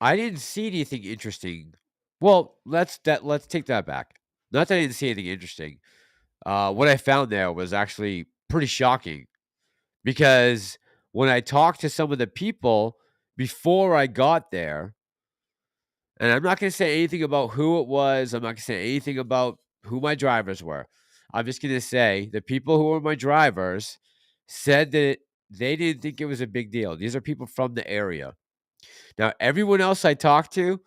I didn't see anything interesting. Well, let's take that back. Not that I didn't see anything interesting. What I found there was actually pretty shocking because when I talked to some of the people before I got there, and I'm not going to say anything about who it was. I'm not going to say anything about who my drivers were. I'm just going to say the people who were my drivers said that they didn't think it was a big deal. These are people from the area. Now, everyone else I talked to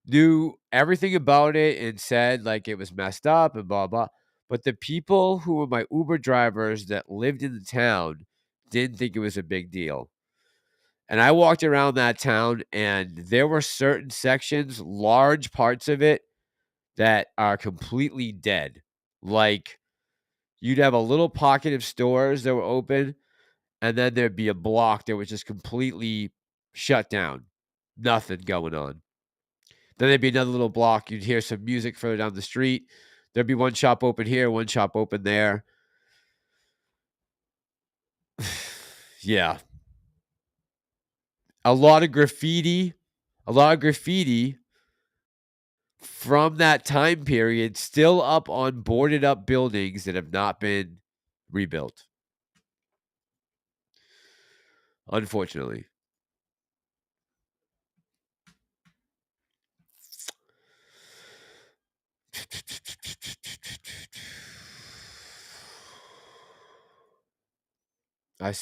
knew everything about it and said like it was messed up and blah blah. But the people who were my Uber drivers that lived in the town didn't think it was a big deal. And I walked around that town and there were certain sections, large parts of it that are completely dead. Like you'd have a little pocket of stores that were open and then there'd be a block that was just completely shut down. Nothing going on. Then there'd be another little block. You'd hear some music further down the street. There'd be one shop open here, one shop open there. Yeah. A lot of graffiti. A lot of graffiti from that time period still up on boarded up buildings that have not been rebuilt. Unfortunately. I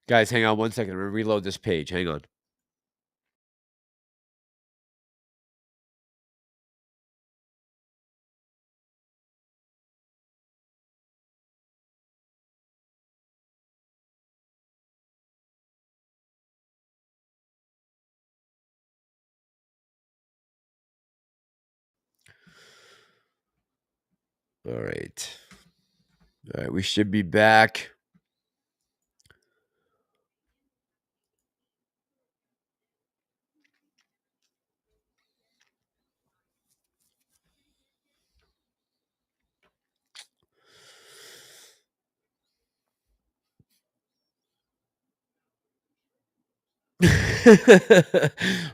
Guys, hang on one second. I'm gonna reload this page. Hang on. All right. All right, we should be back.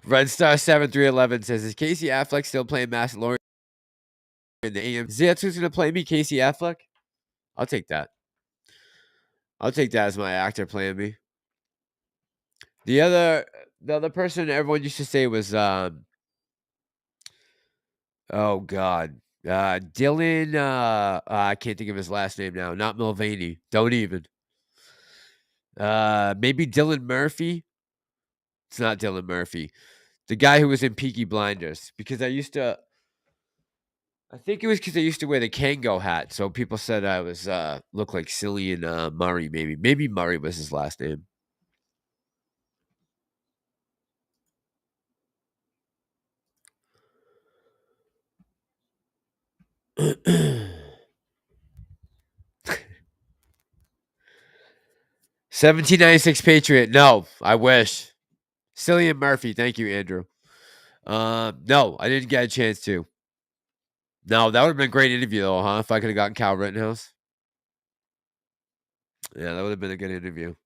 Red Star 7311 says, "Is Casey Affleck still playing Massalorian in the AM? Is that who's gonna play me, Casey Affleck? I'll take that. I'll take that as my actor playing me. The other person everyone used to say was oh god. Dylan I can't think of his last name now. Not Mulvaney. Don't even. Maybe Dylan Murphy. It's not Dylan Murphy. The guy who was in Peaky Blinders because I think it was because I used to wear the Kango hat, so people said I was looked like Cillian Murray. Maybe Murray was his last name. $17.96 Patriot. No, I wish. Cillian Murphy. Thank you, Andrew. No, I didn't get a chance to. No, that would have been a great interview though, huh? If I could have gotten Kyle Rittenhouse. Yeah, that would have been a good interview.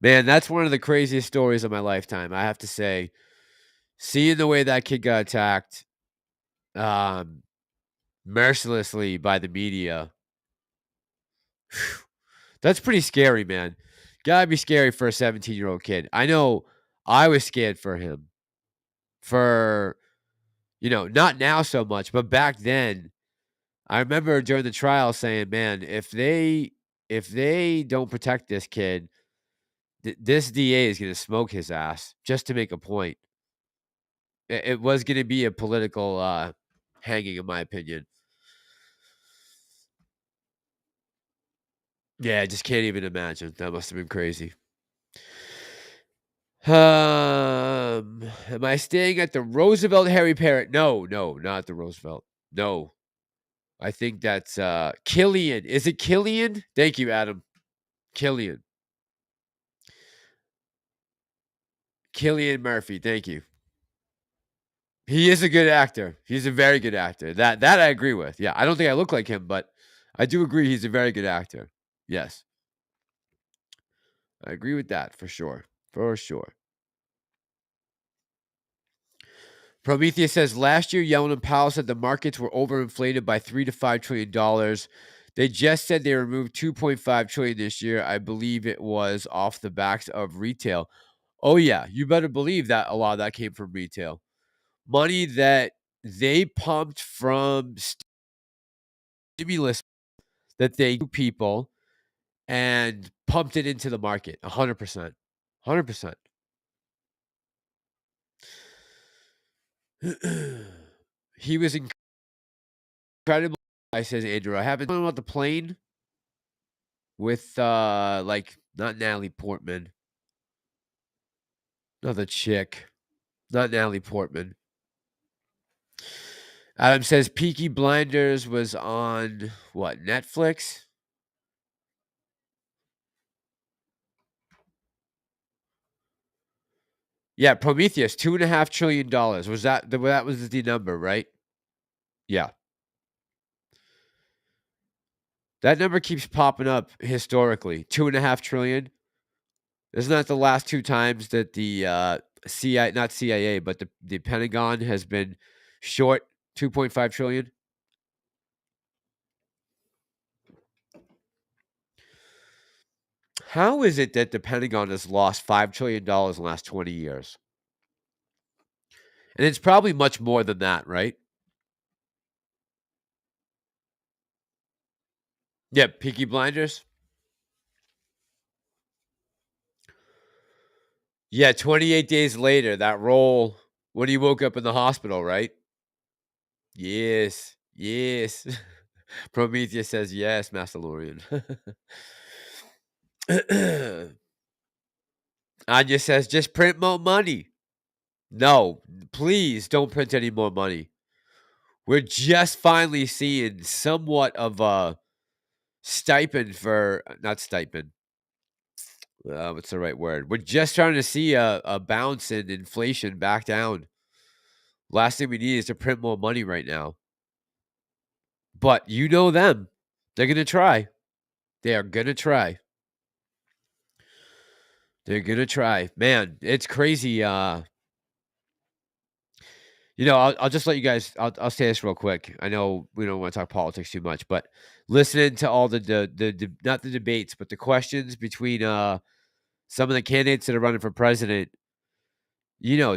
Man, that's one of the craziest stories of my lifetime. I have to say, seeing the way that kid got attacked, um, mercilessly by the media. That's pretty scary, man. Gotta be scary for a 17-year-old kid. I know I was scared for him. For, not now so much, but back then, I remember during the trial saying, "Man, if they don't protect this kid, this DA is gonna smoke his ass just to make a point." It was gonna be a political hanging, in my opinion. Yeah, I just can't even imagine. That must have been crazy. Am I staying at the Roosevelt Harry Parrot? No, no, not the Roosevelt. No. I think that's, Killian. Is it Killian? Thank you, Adam. Killian. Killian Murphy, thank you. He is a good actor. He's a very good actor. That I agree with. Yeah, I don't think I look like him, but I do agree he's a very good actor. Yes. I agree with that for sure. For sure. Prometheus says last year, Yellen and Powell said the markets were overinflated by $3 to $5 trillion. They just said they removed 2.5 trillion this year. I believe it was off the backs of retail. Oh yeah, you better believe that a lot of that came from retail. Money that they pumped from stimulus that they gave people and pumped it into the market. 100%. 100%. He was incredible. I says Andrew. I haven't talked about the plane with like not Natalie Portman. Another chick. Not Natalie Portman. Adam says Peaky Blinders was on what, Netflix? Yeah, Prometheus, $2.5 trillion. Was that was the number, right? Yeah. That number keeps popping up historically. 2.5 trillion. Isn't that the last two times that the CIA, not CIA, but the Pentagon has been short 2.5 trillion? How is it that the Pentagon has lost $5 trillion in the last 20 years? And it's probably much more than that, right? Yeah, Peaky Blinders. Yeah, 28 days later, that role when he woke up in the hospital, right? Yes, yes. Prometheus says yes, Massalorian. Anya says just print more money. No, please don't print any more money. We're just finally seeing somewhat of a stipend for not stipend. What's the right word? We're just trying to see a bounce in inflation back down. Last thing we need is to print more money right now. But you know them. They're gonna try. They are gonna try. They're gonna try. Man, it's crazy. I'll just let you guys. I'll say this real quick. I know we don't want to talk politics too much, but listening to all the not the debates, but the questions between some of the candidates that are running for president,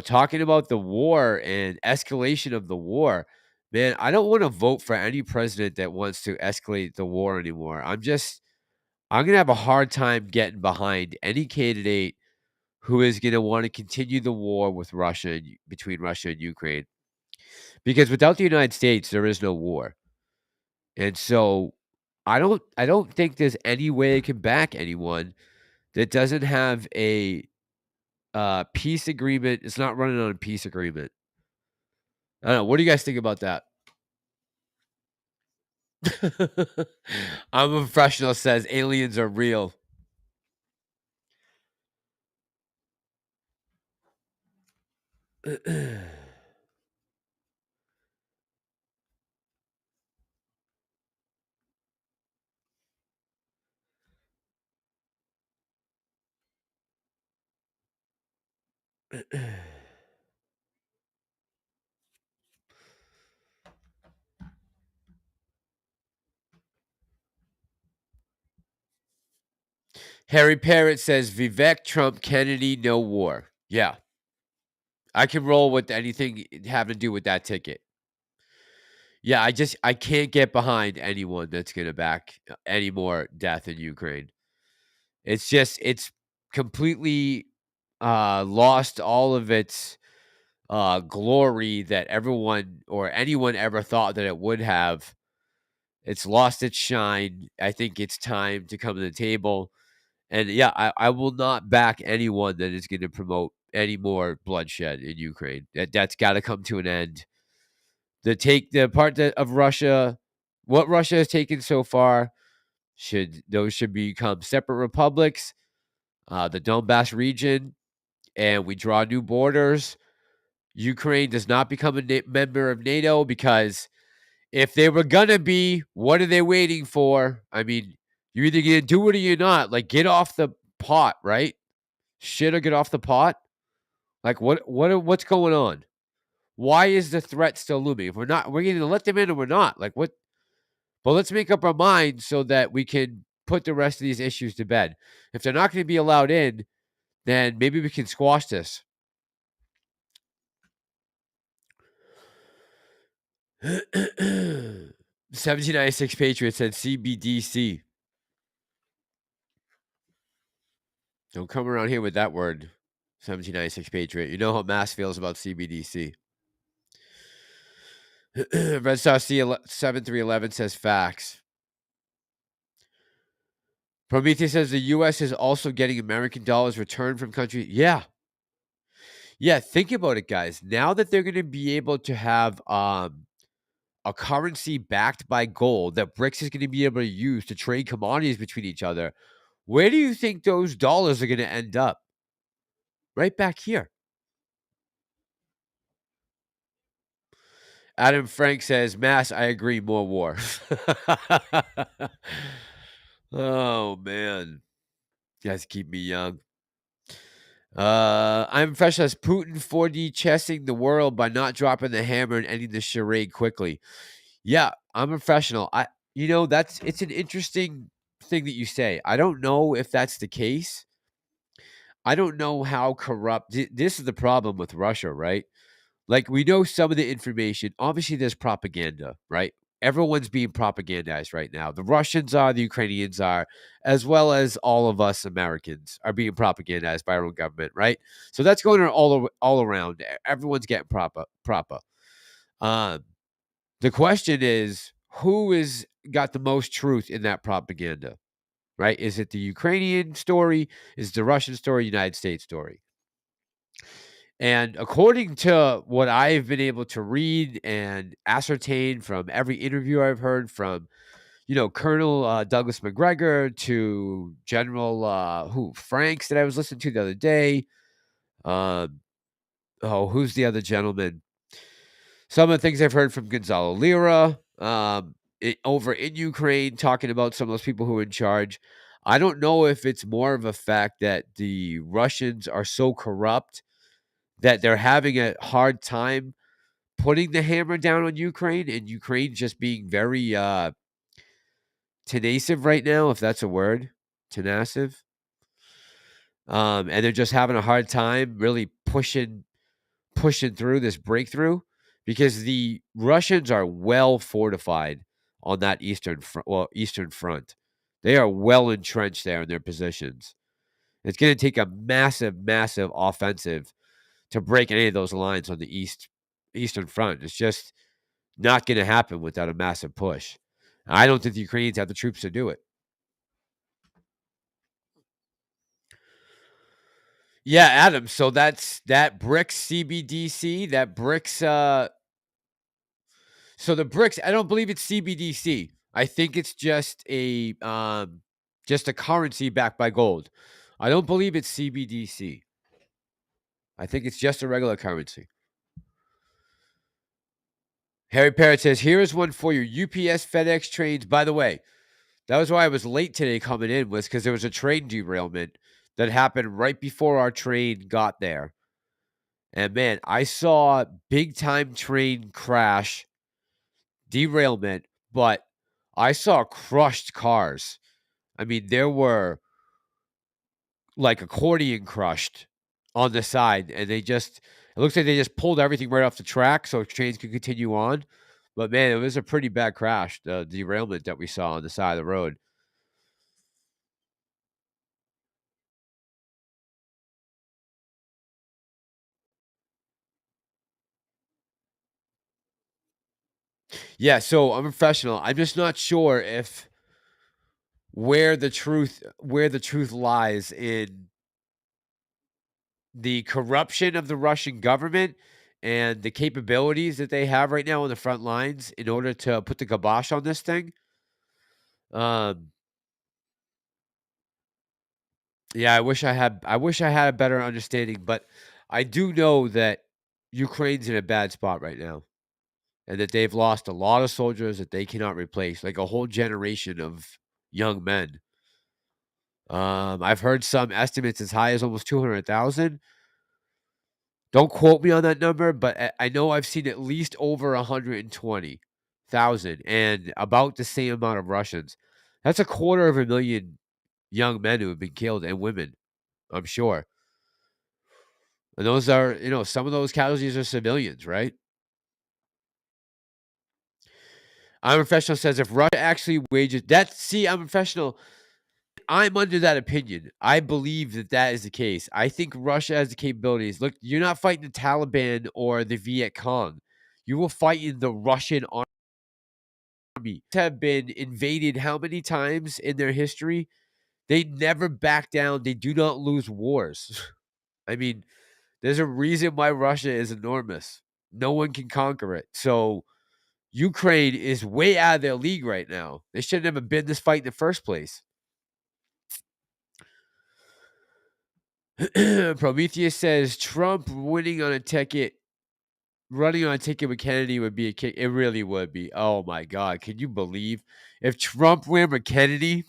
talking about the war and escalation of the war. Man, I don't want to vote for any president that wants to escalate the war anymore. I'm gonna have a hard time getting behind any candidate who is gonna want to continue the war with between Russia and Ukraine. Because without the United States, there is no war. And so I don't think there's any way I can back anyone that doesn't have a peace agreement. It's not running on a peace agreement. I don't know. What do you guys think about that? I'm a professional says aliens are real. Harry Parrott says Vivek, Trump, Kennedy, no war. Yeah. I can roll with anything having to do with that ticket. Yeah, I can't get behind anyone that's gonna back any more death in Ukraine. It's completely lost all of its glory that everyone or anyone ever thought that it would have. It's lost its shine. I think it's time to come to the table. And yeah, I will not back anyone that is going to promote any more bloodshed in Ukraine. That's got to come to an end. The part of Russia, what Russia has taken so far, should become separate republics. The Donbass region, and we draw new borders. Ukraine does not become a member of NATO because if they were gonna be, what are they waiting for? I mean, you're either gonna do it or you're not. Like, get off the pot, right? Shit or get off the pot. Like, what's going on? Why is the threat still looming? If we're gonna let them in or we're not. Like, what? But let's make up our minds so that we can put the rest of these issues to bed. If they're not going to be allowed in, then maybe we can squash this. 1796 Patriots said CBDC. Don't come around here with that word. 1796 Patriot. You know how Mass feels about CBDC. Red Star C7311 says facts. Prometheus says the U.S. is also getting American dollars returned from countries. Yeah. Yeah, think about it, guys. Now that they're going to be able to have a currency backed by gold that BRICS is going to be able to use to trade commodities between each other, where do you think those dollars are going to end up? Right back here. Adam Frank says, Mass, I agree, more war. Oh, man. You guys keep me young. I'm fresh as Putin 4D chessing the world by not dropping the hammer and ending the charade quickly. Yeah, I'm a professional. It's an interesting thing that you say. I don't know if that's the case. I don't know how corrupt this is the problem with Russia, right? Like, we know some of the information. Obviously, there's propaganda, right? Everyone's being propagandized right now. The Russians are, the Ukrainians are, as well as all of us Americans are being propagandized by our own government, right? So that's going on all around. Everyone's getting proper. Um, the question is, who is got the most truth in that propaganda, right? Is it the Ukrainian story? Is it the Russian story? United States story? And according to what I've been able to read and ascertain from every interview I've heard from, Colonel Douglas McGregor to General Franks that I was listening to the other day. Who's the other gentleman? Some of the things I've heard from Gonzalo Lira over in Ukraine, talking about some of those people who are in charge. I don't know if it's more of a fact that the Russians are so corrupt that they're having a hard time putting the hammer down on Ukraine, and Ukraine just being very tenacive right now, if that's a word, tenacive. And they're just having a hard time really pushing through this breakthrough because the Russians are well fortified on that eastern front. They are well entrenched there in their positions. It's going to take a massive, massive offensive to break any of those lines on the eastern front. It's just not going to happen without a massive push. I don't think the Ukrainians have the troops to do it. Yeah, Adam. So that's that BRICS CBDC, that BRICS. So the BRICS, I don't believe it's CBDC. I think it's just a currency backed by gold. I don't believe it's CBDC. I think it's just a regular currency. Harry Parrott says, "Here is one for your UPS FedEx trains." By the way, that was why I was late today coming in, was because there was a train derailment that happened right before our train got there. And man, I saw big time train crash, derailment, but I saw crushed cars. I mean, there were like accordion crushed on the side, and it looks like they just pulled everything right off the track so trains could continue on. But man, it was a pretty bad crash, the derailment that we saw on the side of the road. Yeah, so I'm a professional. I'm just not sure if where the truth lies in the corruption of the Russian government and the capabilities that they have right now on the front lines in order to put the kibosh on this thing. Um, yeah, I wish I had a better understanding, but I do know that Ukraine's in a bad spot right now and that they've lost a lot of soldiers that they cannot replace, like a whole generation of young men. I've heard some estimates as high as almost 200,000. Don't quote me on that number, but I know I've seen at least over 120,000 and about the same amount of Russians. That's a quarter of a million young men who have been killed and women, I'm sure. And those are, some of those casualties are civilians, right? I'm a professional says if Russia actually wages that see, I'm a professional. I'm under that opinion. I believe that that is the case. I think Russia has the capabilities. Look, you're not fighting the Taliban or the Viet Cong. You will fight in the Russian army. Have been invaded how many times in their history? They never back down. They do not lose wars. I mean, there's a reason why Russia is enormous. No one can conquer it. So Ukraine is way out of their league right now. They should have never been this fight in the first place. Prometheus says Trump running on a ticket with Kennedy would be a kick. It really would be. Oh my God. Can you believe if Trump ran with Kennedy?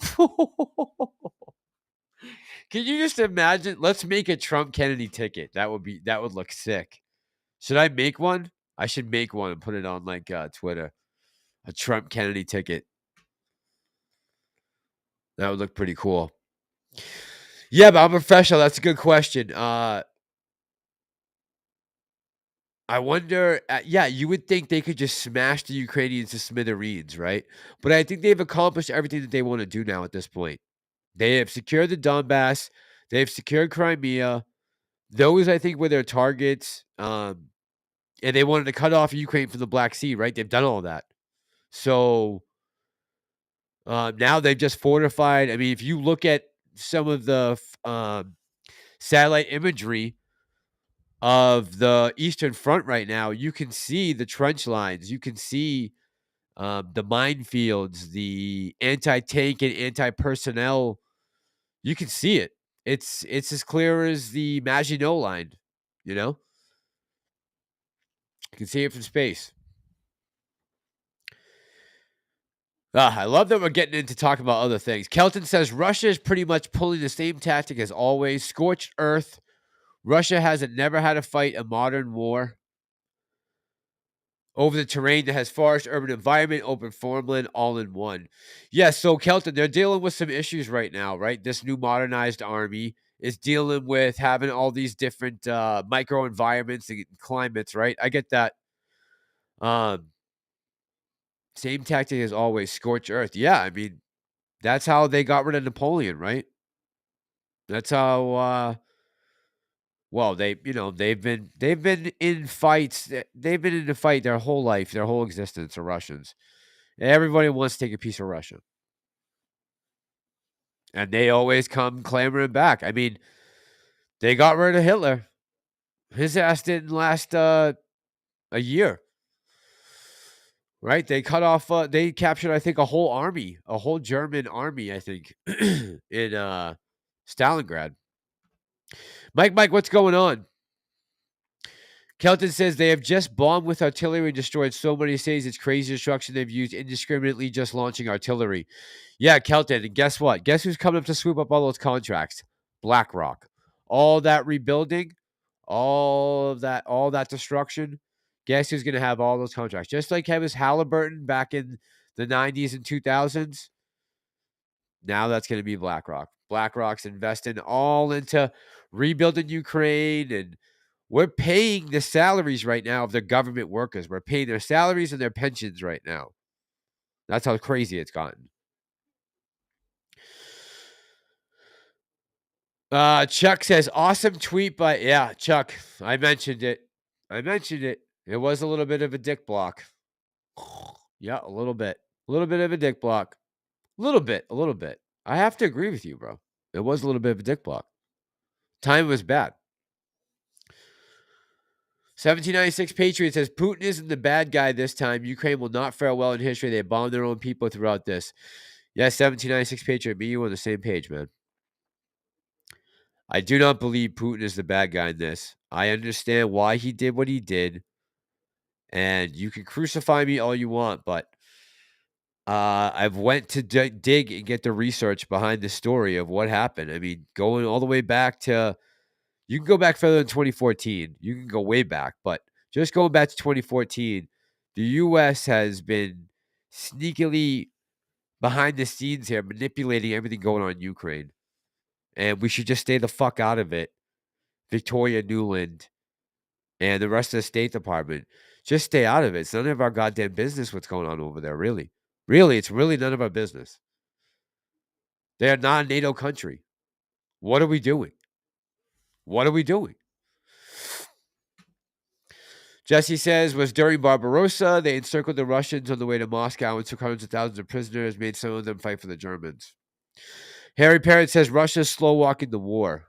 Can you just imagine? Let's make a Trump Kennedy ticket. That would look sick. Should I make one? I should make one and put it on like Twitter. A Trump Kennedy ticket. That would look pretty cool. Yeah, but I'm a professional. That's a good question. I wonder. Yeah, you would think they could just smash the Ukrainians to smithereens, right? But I think they've accomplished everything that they want to do now at this point. They have secured the Donbass. They've secured Crimea. Those, I think, were their targets. And they wanted to cut off Ukraine from the Black Sea, right? They've done all that. So now they've just fortified. I mean, if you look at some of the satellite imagery of the Eastern Front right now, you can see the trench lines. You can see the minefields, the anti-tank and anti-personnel. You can see it. It's as clear as the Maginot Line. You know, you can see it from space. I love that we're getting into talking about other things. Kelton says Russia is pretty much pulling the same tactic as always: scorched earth. Russia hasn't never had to fight a modern war over the terrain that has forest, urban environment, open farmland, all in one. Yes, so Kelton, they're dealing with some issues right now, right? This new modernized army is dealing with having all these different micro environments and climates, right? I get that. Um, Same tactic as always, scorch earth. Yeah, I mean, that's how they got rid of Napoleon, right? That's how well, they've been in fights. They've been in a fight their whole life, their whole existence, the Russians. Everybody wants to take a piece of Russia. And they always come clamoring back. I mean, they got rid of Hitler. His ass didn't last a year. Right? They cut off they captured, I think, a whole army, a whole German army, I think, in Stalingrad. Mike, what's going on? Kelton says they have just bombed with artillery and destroyed so many cities. It's crazy destruction they've used indiscriminately just launching artillery. Yeah, Kelton. And guess what? Guess who's coming up to swoop up all those contracts? BlackRock. All that rebuilding, all that destruction. Guess who's going to have all those contracts? Just like Kevin Halliburton back in the 90s and 2000s. Now that's going to be BlackRock. BlackRock's investing all into rebuilding Ukraine, and we're paying the salaries right now of the government workers. We're paying their salaries and their pensions right now. That's how crazy it's gotten. Chuck says, awesome tweet by, yeah, Chuck, I mentioned it. It was a little bit of a dick block. Yeah, a little bit. A little bit of a dick block. A little bit. I have to agree with you, bro. It was a little bit of a dick block. Time was bad. 1796 Patriot says Putin isn't the bad guy this time. Ukraine will not fare well in history. They bombed their own people throughout this. Yes, 1796 Patriot. Me, you on the same page, man. I do not believe Putin is the bad guy in this. I understand why he did what he did, and you can crucify me all you want, but I've went to dig and get the research behind the story of what happened. I mean, going all the way back to you can go back further than 2014. You can go way back, but just going back to 2014, the U.S. has been sneakily behind the scenes here, manipulating everything going on in Ukraine, and we should just stay the fuck out of it. Victoria Nuland and the rest of the State Department, just stay out of it. It's none of our goddamn business what's going on over there. Really, really, it's really none of our business. They are not a NATO country. What are we doing? What are we doing? Jesse says, was during Barbarossa. They encircled the Russians on the way to Moscow and took hundreds of thousands of prisoners, made some of them fight for the Germans. Harry Parrott says, Russia's slow walking the war.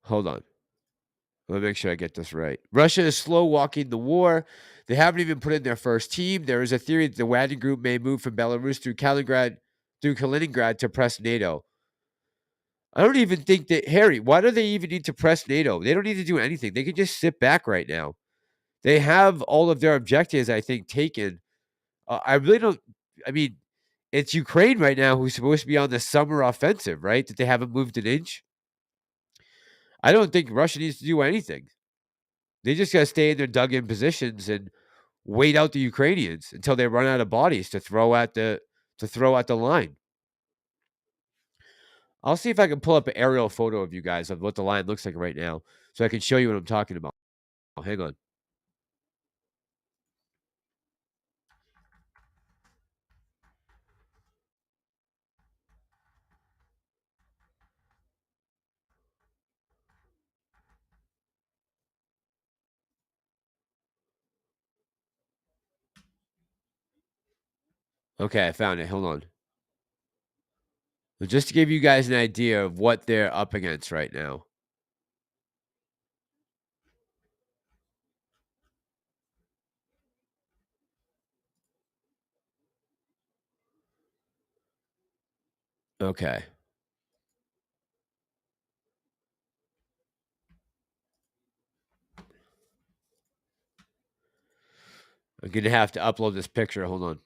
Hold on. Let me make sure I get this right. Russia is slow walking the war. They haven't even put in their first team. There is a theory that the Wagner Group may move from Belarus through Kaliningrad to press NATO. I don't even think that, Harry, why do they even need to press NATO? They don't need to do anything. They can just sit back right now. They have all of their objectives, I think, taken. I really don't. I mean, it's Ukraine right now who's supposed to be on the summer offensive, right? That they haven't moved an inch. I don't think Russia needs to do anything. They just got to stay in their dug in positions and wait out the Ukrainians until they run out of bodies to throw at the line. I'll see if I can pull up an aerial photo of you guys of what the line looks like right now, so I can show you what I'm talking about. Oh, hang on. Okay, I found it. Hold on. So just to give you guys an idea of what they're up against right now. Okay. I'm going to have to upload this picture. Hold on.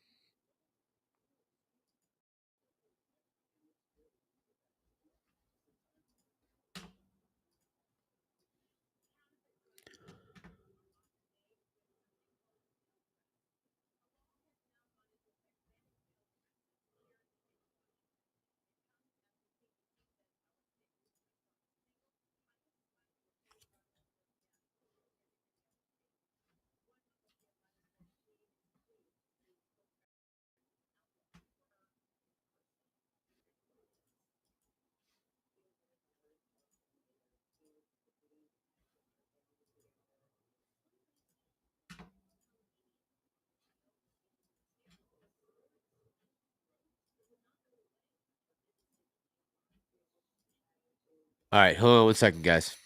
All right, hold on 1 second, guys.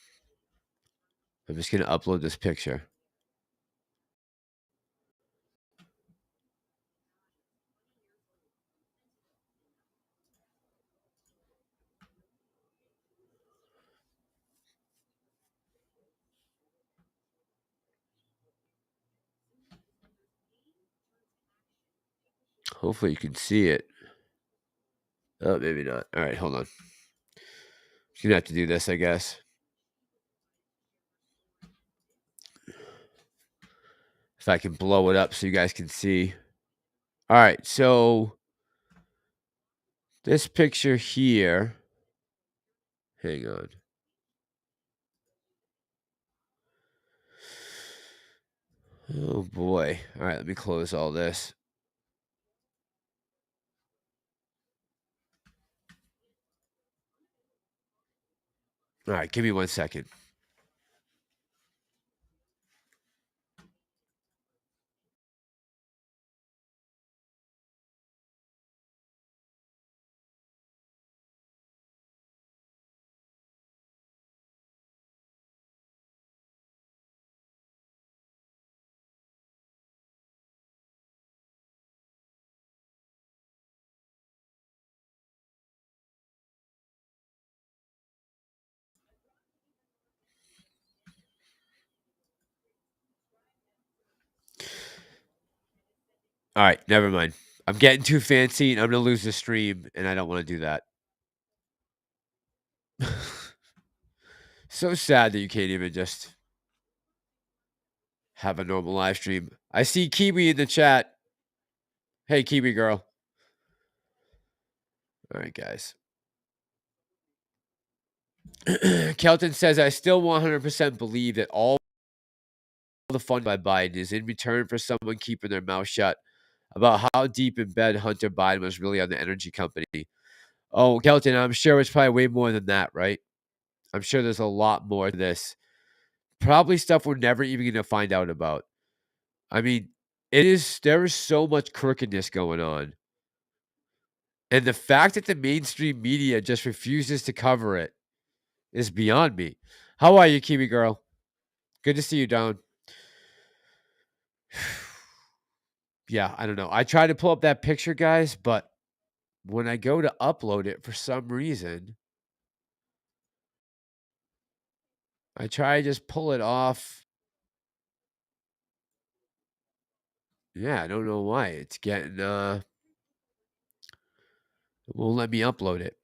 I'm just going to upload this picture. Hopefully you can see it. Oh, maybe not. All right, hold on. Just gonna have to do this, I guess. If I can blow it up so you guys can see. All right, so this picture here. Hang on. Oh boy. All right, let me close all this. All right, give me 1 second. Alright, never mind. I'm getting too fancy, and I'm gonna lose the stream, and I don't wanna do that. So sad that you can't even just have a normal live stream. I see Kiwi in the chat. Hey, Kiwi girl. Alright, guys. Kelton says, "I still 100% believe that all the fun by Biden is in return for someone keeping their mouth shut about how deep in bed Hunter Biden was really on the energy company." Oh, Kelton, I'm sure it's probably way more than that, right? I'm sure there's a lot more to this. Probably stuff we're never even gonna find out about. I mean, there is so much crookedness going on. And the fact that the mainstream media just refuses to cover it is beyond me. How are you, Kiwi girl? Good to see you, Don. Yeah, I don't know. I tried to pull up that picture, guys, but when I go to upload it for some reason, I try to just pull it off. Yeah, I don't know why. It's getting it won't let me upload it.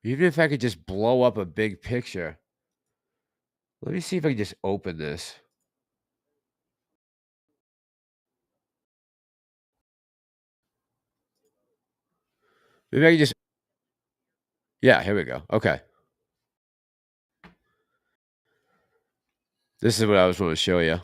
Even if I could just blow up a big picture. Let me see if I can just open this. Maybe I can just Yeah, here we go. Okay. This is what I was wanting to show you.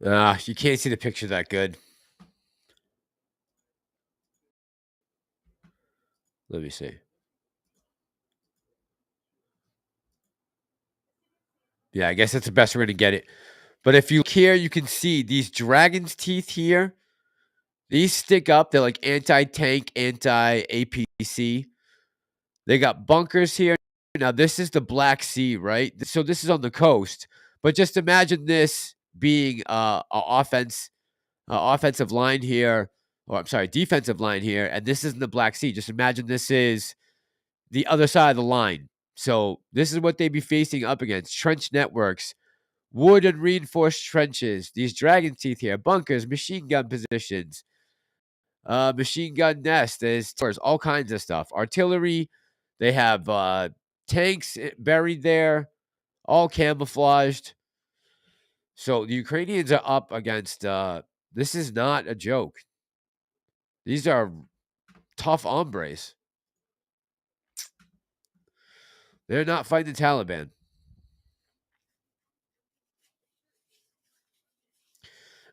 You can't see the picture that good. Let me see. Yeah, I guess that's the best way to get it. But if you look here, you can see these dragon's teeth here. These stick up. They're like anti-tank, anti-APC. They got bunkers here. Now, this is the Black Sea, right? So this is on the coast. But just imagine this being offensive line here, or I'm sorry, defensive line here, and this is in the Black Sea. Just imagine this is the other side of the line. So this is what they'd be facing up against: trench networks, wood and reinforced trenches, these dragon teeth here, bunkers, machine gun positions, machine gun nest, there's all kinds of stuff. Artillery, they have tanks buried there, all camouflaged. So the Ukrainians are up against this is not a joke. These are tough hombres. They're not fighting the Taliban.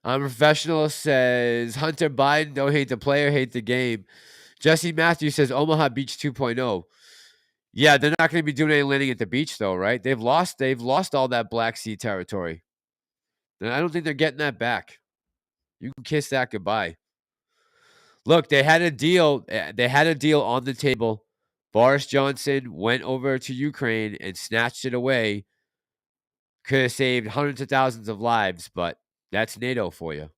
I'm a professional says Hunter Biden, don't hate the player, hate the game. Jesse Matthews says Omaha Beach 2.0. Yeah, they're not going to be doing any landing at the beach though, right? They've lost all that Black Sea territory. And I don't think they're getting that back. You can kiss that goodbye. Look, they had a deal. They had a deal on the table. Boris Johnson went over to Ukraine and snatched it away. Could have saved hundreds of thousands of lives, but that's NATO for you.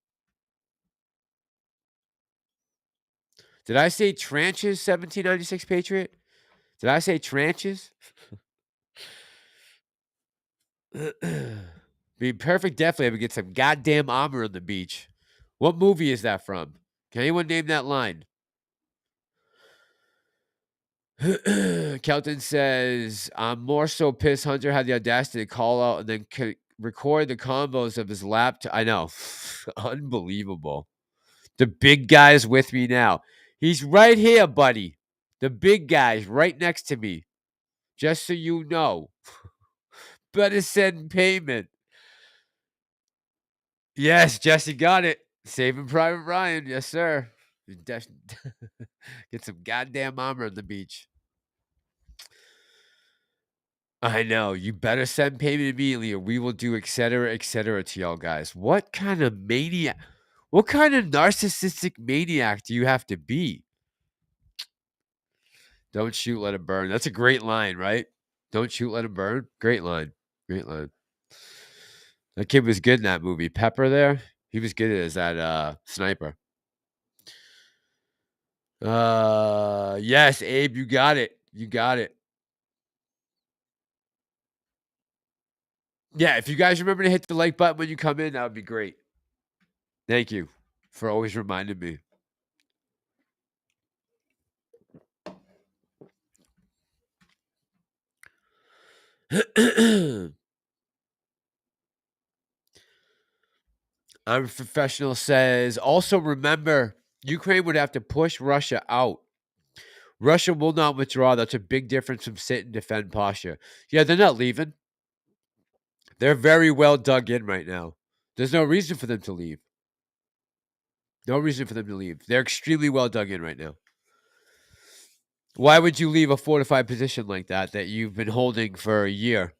Did I say tranches, 1796 Patriot? Did I say tranches? Be perfect definitely would get some goddamn armor on the beach. What movie is that from? Can anyone name that line? Kelton says, I'm more so pissed Hunter had the audacity to call out and then record the combos of his laptop. I know. Unbelievable. The big guy's with me now. He's right here, buddy. The big guy's right next to me. Just so you know. Better send payment. Yes, Jesse got it. Saving Private Ryan. Yes, sir. Get some goddamn armor on the beach. I know. You better send payment immediately or we will do et cetera to y'all guys. What kind of maniac? What kind of narcissistic maniac do you have to be? Don't shoot, let it burn. That's a great line, right? Don't shoot, let him burn. Great line. Great line. That kid was good in that movie. Pepper there, he was good as that sniper. Yes, Abe, you got it. You got it. Yeah, if you guys remember to hit the like button when you come in, that would be great. Thank you for always reminding me. I'm a professional says, also remember, Ukraine would have to push Russia out. Russia will not withdraw. That's a big difference from sit and defend posture. Yeah, they're not leaving. They're very well dug in right now. There's no reason for them to leave. No reason for them to leave. They're extremely well dug in right now. Why would you leave a fortified position like that you've been holding for a year?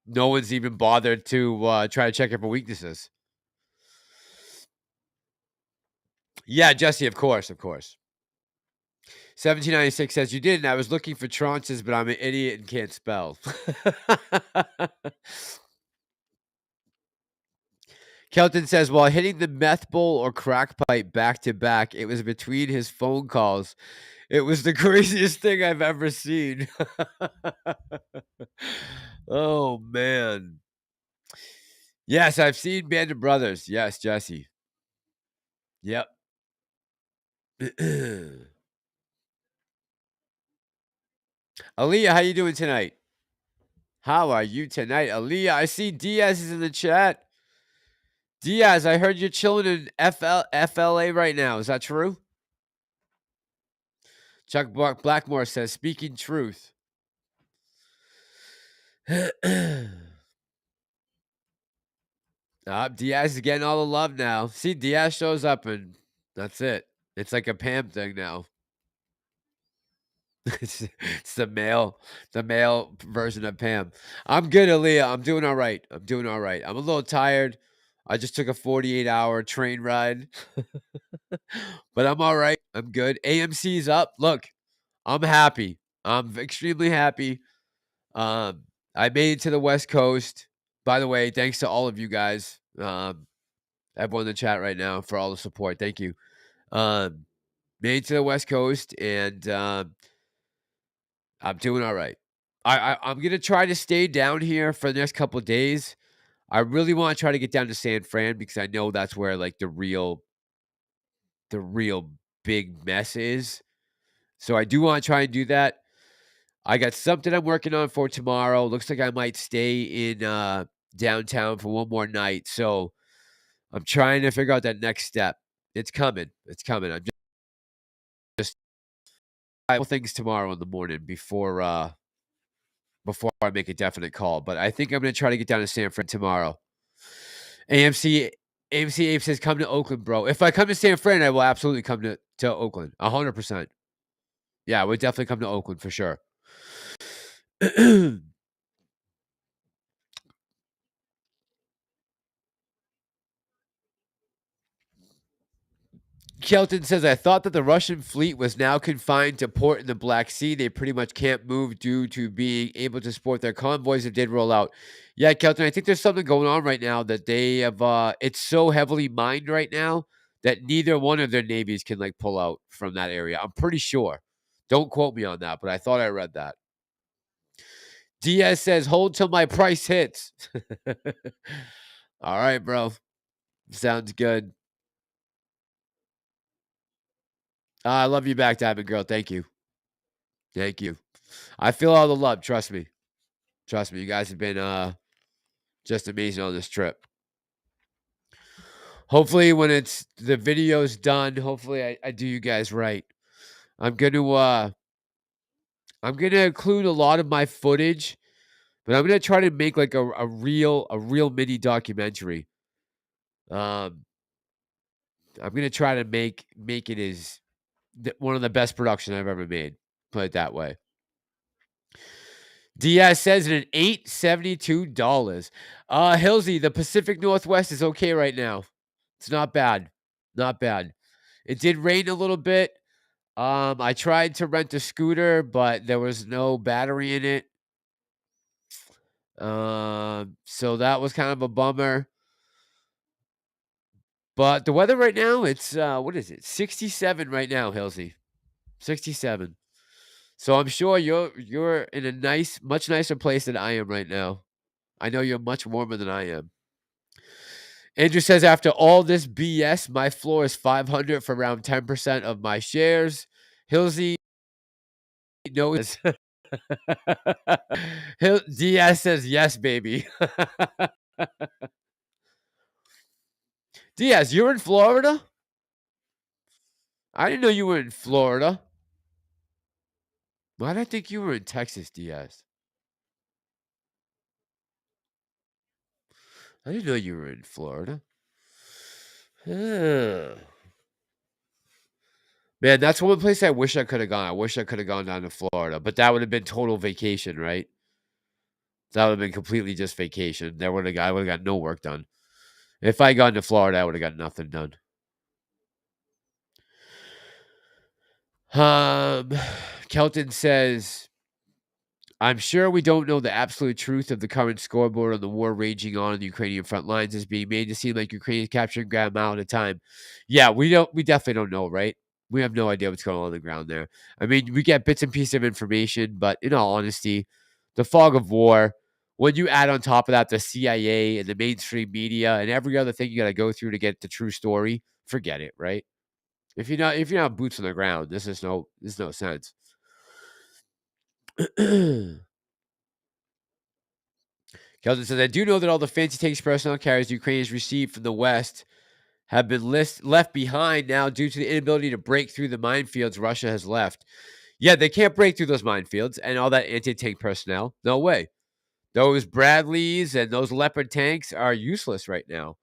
No one's even bothered to try to check it for weaknesses. Yeah, Jesse, of course, of course. 1796 says, you didn't. I was looking for tranches, but I'm an idiot and can't spell. Kelton says, while hitting the meth bowl or crack pipe back to back, it was between his phone calls. It was the craziest thing I've ever seen. Oh, man. Yes, I've seen Band of Brothers. Yes, Jesse. Yep. Aaliyah, how you doing tonight? How are you tonight, Aaliyah? I see Diaz is in the chat. Diaz, I heard you're chilling in FLA right now. Is that true? Chuck Blackmore says, speaking truth. Diaz is getting all the love now. See, Diaz shows up and that's it. It's like a Pam thing now. It's the male version of Pam. I'm good, Aaliyah. I'm doing all right. I'm doing all right. I'm a little tired. I just took a 48-hour train ride. But I'm all right. I'm good. AMC's up. Look, I'm happy. I'm extremely happy. I made it to the West Coast. By the way, thanks to all of you guys. Everyone in the chat right now for all the support. Thank you. Made it to the West Coast and I'm doing all right. I'm gonna try to stay down here for the next couple of days. I really want to try to get down to San Fran because I know that's where like the real big mess is. So I do want to try and do that. I got something I'm working on for tomorrow. Looks like I might stay in downtown for one more night. So I'm trying to figure out that next step. It's coming. It's coming. I'm just things tomorrow in the morning before I make a definite call. But I think I'm gonna try to get down to San Fran tomorrow. AMC Ape says come to Oakland, bro. If I come to San Fran, I will absolutely come to Oakland. 100%. Yeah, we'll definitely come to Oakland for sure. Kelton says, I thought that the Russian fleet was now confined to port in the Black Sea. They pretty much can't move due to being able to support their convoys that did roll out. Yeah, Kelton, I think there's something going on right now that they have, it's so heavily mined right now that neither one of their navies can like pull out from that area. I'm pretty sure. Don't quote me on that, but I thought I read that. Diaz says, hold till my price hits. All right, bro. Sounds good. I love you back, Diamond Girl. Thank you. Thank you. I feel all the love. Trust me. Trust me. You guys have been just amazing on this trip. Hopefully, when it's the video's done, hopefully I do you guys right. I'm gonna include a lot of my footage, but I'm gonna try to make like a real mini documentary. I'm gonna try to make it as one of the best productions I've ever made. Put it that way. Diaz says it at $872. Hilsey, the Pacific Northwest is okay right now. It's not bad. Not bad. It did rain a little bit. I tried to rent a scooter, but there was no battery in it. So that was kind of a bummer. But the weather right now, it's what is it? 67 right now, Hilsey. 67. So I'm sure you're in a much nicer place than I am right now. I know you're much warmer than I am. Andrew says, after all this BS, my floor is 500 for around 10% of my shares. Hilsey knows. Diaz says, yes, baby. Diaz, you're in Florida? I didn't know you were in Florida. Why did I think you were in Texas, Diaz? I didn't know you were in Florida. Huh. Man, that's one place I wish I could have gone. I wish I could have gone down to Florida, but that would have been total vacation, right? That would have been completely just vacation. I would have got no work done. If I gone to Florida, I would have got nothing done. Um, Kelton says, I'm sure we don't know the absolute truth of the current scoreboard on the war raging on the Ukrainian front lines is being made to seem like Ukraine is capturing ground mile at a time. Yeah, we definitely don't know, right? We have no idea what's going on the ground there. I mean, we get bits and pieces of information, but in all honesty, the fog of war, when you add on top of that the CIA and the mainstream media and every other thing you got to go through to get the true story, forget it, right? If you're not boots on the ground, this no sense. Kelton says, I do know that all the fancy tanks personnel carriers Ukrainians received from the West have been left behind now due to the inability to break through the minefields Russia has left. Yeah, they can't break through those minefields and all that anti-tank personnel. No way. Those Bradleys and those Leopard tanks are useless right now.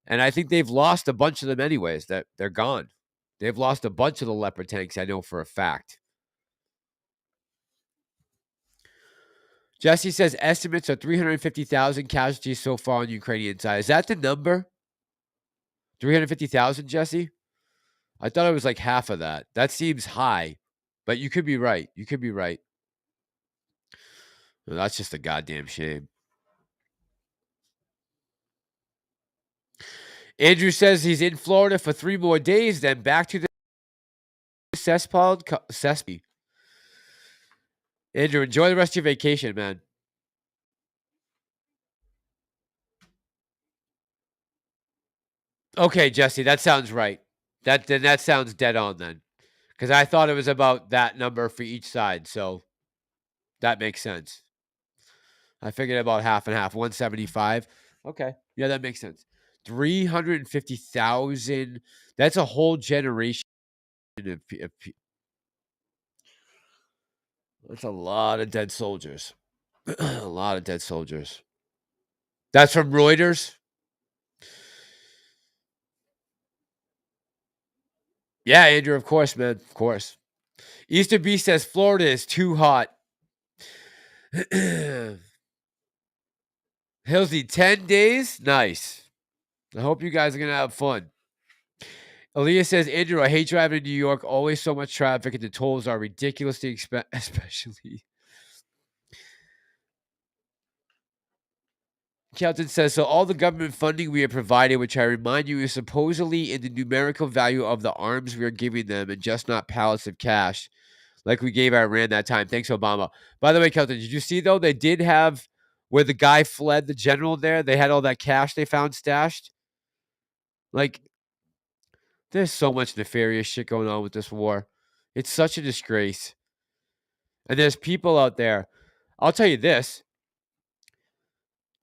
And I think they've lost a bunch of them anyways. That they're gone. They've lost a bunch of the Leopard tanks, I know for a fact. Jesse says estimates are 350,000 casualties so far on the Ukrainian side. Is that the number? 350,000, Jesse? I thought it was like half of that. That seems high, but you could be right. You could be right. Well, that's just a goddamn shame. Andrew says he's in Florida for 3 more days, then back to the cesspie. Andrew, enjoy the rest of your vacation, man. Okay, Jesse, that sounds right. That sounds dead on then, because I thought it was about that number for each side, so that makes sense. I figured about half and half, 175. Okay, yeah, that makes sense. 350,000. That's a whole generation that's a lot of dead soldiers. A lot of dead soldiers. That's from Reuters. Yeah, Andrew, of course, man. Of course. Easter B says Florida is too hot. Hillsy, 10 days? Nice. I hope you guys are going to have fun. Aaliyah says, Andrew, I hate driving in New York. Always so much traffic, and the tolls are ridiculously expensive, especially. Kelton says, so all the government funding we have provided, which I remind you is supposedly in the numerical value of the arms we are giving them and just not pallets of cash, like we gave Iran that time. Thanks, Obama. By the way, Kelton, did you see, though, they did have, where the guy fled, the general there, they had all that cash they found stashed? Like, there's so much nefarious shit going on with this war. It's such a disgrace. And there's people out there. I'll tell you this.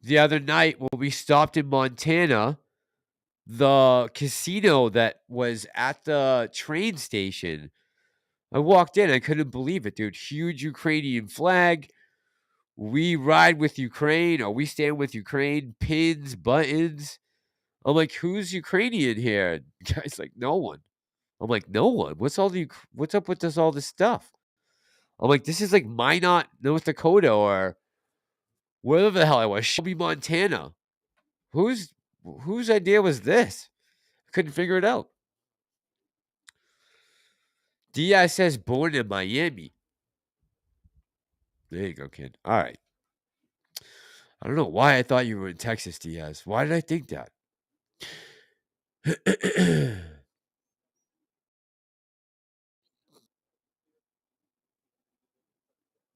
The other night when we stopped in Montana, the casino that was at the train station, I walked in, I couldn't believe it, dude. Huge Ukrainian flag. We ride with Ukraine, or we stand with Ukraine, pins, buttons. I'm like, who's Ukrainian here? And the guy's like, no one. I'm like, no one. What's up with all this stuff? I'm like, this is like Minot, North Dakota, or wherever the hell I was, Shelby, Montana. Whose idea was this? I couldn't figure it out. Diaz says born in Miami. There you go, kid. All right. I don't know why I thought you were in Texas, Diaz. Why did I think that?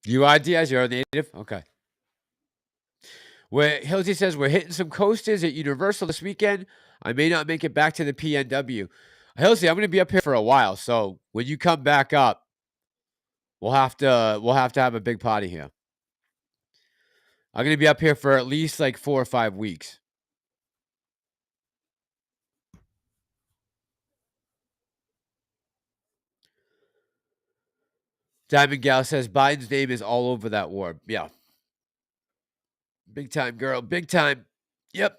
You are, Diaz? You're a native? Okay. Where Hilsey says, we're hitting some coasters at Universal this weekend. I may not make it back to the PNW. Hilsey, I'm going to be up here for a while. So when you come back up, we'll have to have a big party here. I'm going to be up here for at least like 4 or 5 weeks. Diamond Gal says Biden's name is all over that war. Yeah. Big time, girl. Big time. Yep.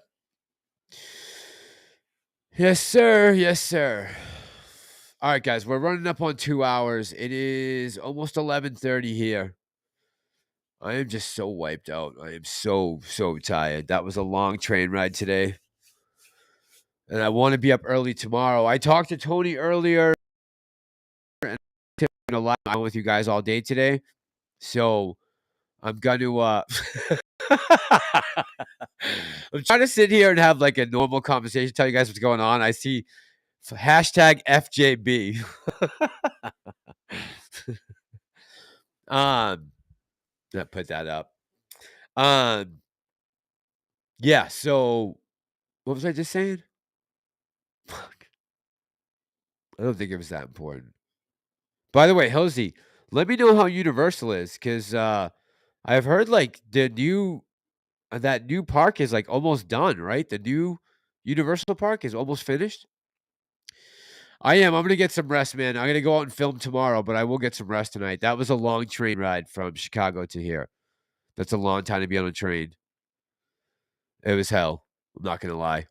Yes, sir. Yes, sir. All right, guys. We're running up on 2 hours. It is almost 11:30 here. I am just so wiped out. I am so tired. That was a long train ride today. And I want to be up early tomorrow. I talked to Tony earlier and I'm gonna lie on with you guys all day today. So I'm gonna I'm trying to sit here and have like a normal conversation, tell you guys what's going on. I see hashtag FJB. Put that up. Yeah, so what was I just saying? Fuck. I don't think it was that important. By the way, Hosey, let me know how Universal is, because I've heard like the new that new park is like almost done, right? The new Universal Park is almost finished. I am. I'm gonna get some rest, man. I'm gonna go out and film tomorrow, but I will get some rest tonight. That was a long train ride from Chicago to here. That's a long time to be on a train. It was hell. I'm not gonna lie.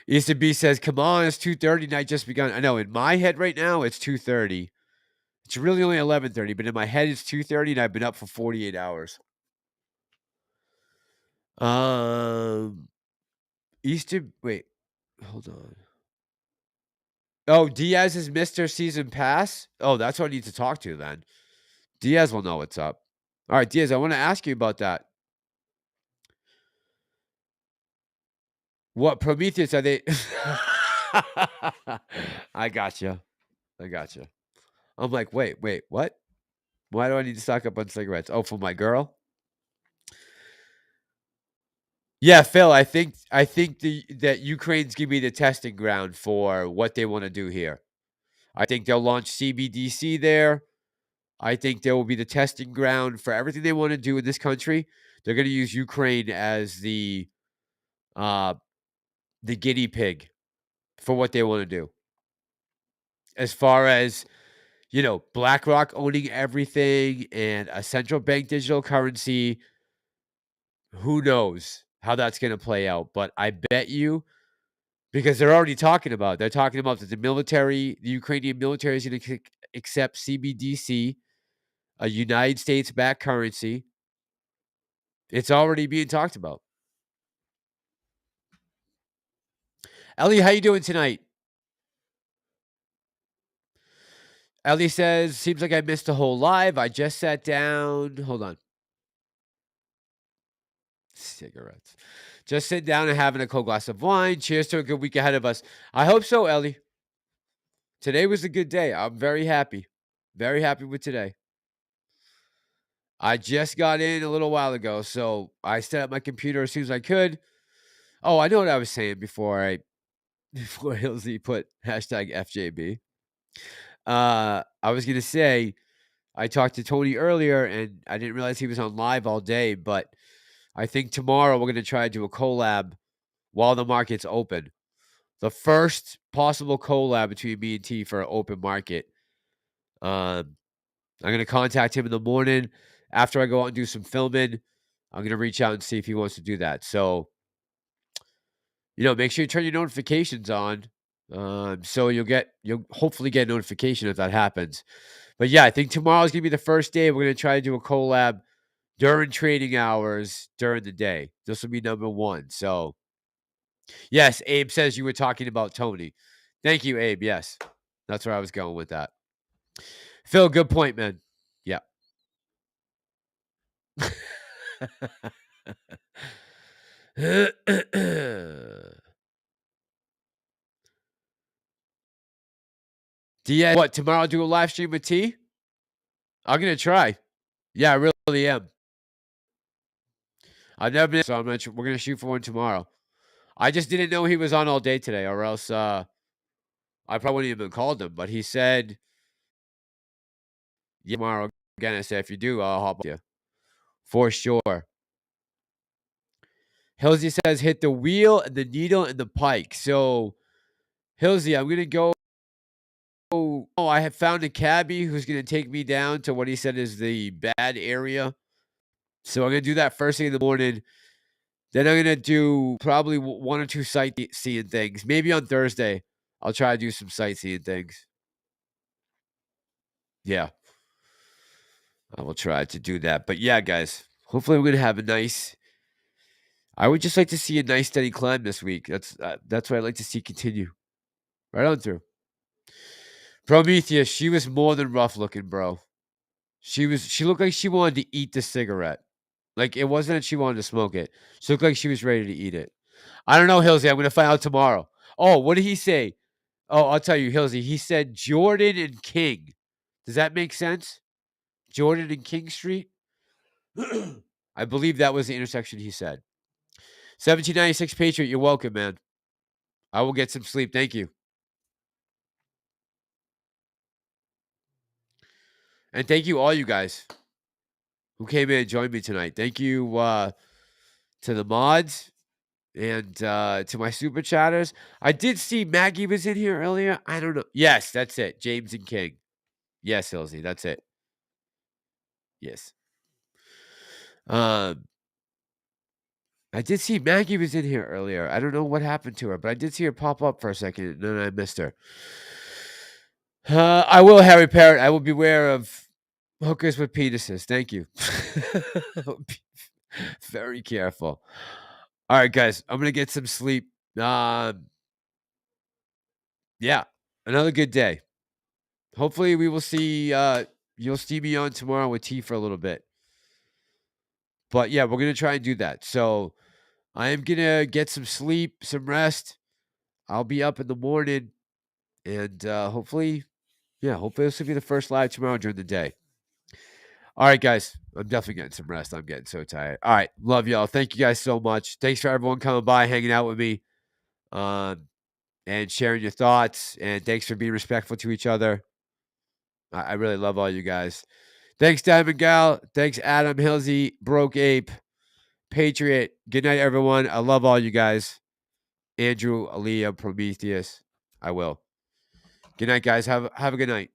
Easton B says, "Come on, it's 2:30. Night just begun." I know. In my head right now, it's 2:30. It's really only 11:30, but in my head, it's 2:30, and I've been up for 48 hours. Easton, wait, hold on. Oh, Diaz is Mr. Season Pass? Oh, that's what I need to talk to then. Diaz will know what's up. All right, Diaz, I want to ask you about that. What Prometheus are they? I gotcha. I gotcha. I'm like, wait, what? Why do I need to stock up on cigarettes? Oh, for my girl? Yeah, Phil, I think that Ukraine's gonna be the testing ground for what they want to do here. I think they'll launch CBDC there. I think there will be the testing ground for everything they want to do in this country. They're going to use Ukraine as uh the guinea pig for what they want to do. As far as, BlackRock owning everything and a central bank digital currency, who knows how that's going to play out, but I bet you, because they're talking about that the Ukrainian military is going to accept CBDC, a United States backed currency. It's already being talked about. Ellie, how you doing tonight? Ellie says, seems like I missed a whole live. I just sat down. Hold on. Cigarettes. Just sitting down and having a cold glass of wine. Cheers to a good week ahead of us. I hope so, Ellie. Today was a good day. I'm very happy. Very happy with today. I just got in a little while ago, so I set up my computer as soon as I could. Oh, I know what I was saying before Hillsy put hashtag FJB. I was gonna say I talked to Tony earlier, and I didn't realize he was on live all day, but I think tomorrow we're gonna try to do a collab while the market's open. The first possible collab between me and T for an open market. I'm gonna contact him in the morning after I go out and do some filming. I'm gonna reach out and see if he wants to do that. So, make sure you turn your notifications on. So you'll hopefully get a notification if that happens. But yeah, I think tomorrow's gonna be the first day we're gonna try to do a collab during trading hours during the day. This will be number one. So yes, Abe says you were talking about Tony. Thank you, Abe. Yes. That's where I was going with that. Phil, good point, man. Yeah. Diaz, what, tomorrow I'll do a live stream with T? I'm gonna try. Yeah, I really am. I've never been, so we're gonna shoot for one tomorrow. I just didn't know he was on all day today, or else I probably wouldn't even called him. But he said, yeah, tomorrow again. I said, if you do, I'll hop on you for sure. Hilsey says, hit the wheel and the needle and the pike. So, Hilsey, I'm gonna go. Oh, I have found a cabbie who's gonna take me down to what he said is the bad area. So I'm gonna do that first thing in the morning. Then I'm gonna do probably one or two sightseeing things. Maybe on Thursday, I'll try to do some sightseeing things. Yeah, I will try to do that. But yeah, guys, hopefully we're gonna have a nice. I would just like to see a nice steady climb this week. That's what I'd like to see continue. Right on through. Prometheus, she was more than rough looking, bro. She looked like she wanted to eat the cigarette. Like, it wasn't that she wanted to smoke it. She looked like she was ready to eat it. I don't know, Hilsey. I'm gonna find out tomorrow. Oh, what did he say? Oh, I'll tell you, Hilsey. He said Jordan and King. Does that make sense? Jordan and King Street? I believe that was the intersection he said. 1796 Patriot, you're welcome, man. I will get some sleep. Thank you. And thank you, all you guys who came in and joined me tonight. Thank you to the mods and to my super chatters. I did see Maggie was in here earlier. I don't know. Yes, that's it. James and King. Yes, Hilsey, that's it. Yes. I did see Maggie was in here earlier. I don't know what happened to her, but I did see her pop up for a second, and then I missed her. I will, Harry Parrot. I will beware of hookers with penises. Thank you. Very careful. All right, guys. I'm gonna get some sleep. Yeah, another good day. Hopefully, we will see. You'll see me on tomorrow with T for a little bit. But yeah, we're gonna try and do that. So I am gonna get some sleep, some rest. I'll be up in the morning, and hopefully this will be the first live tomorrow during the day. All right, guys. I'm definitely getting some rest. I'm getting so tired. All right. Love y'all. Thank you guys so much. Thanks for everyone coming by, hanging out with me, and sharing your thoughts. And thanks for being respectful to each other. I really love all you guys. Thanks, Diamond Gal. Thanks, Adam, Hilsey, Broke Ape, Patriot. Good night, everyone. I love all you guys. Andrew, Aaliyah, Prometheus. I will. Good night, guys. Have a good night.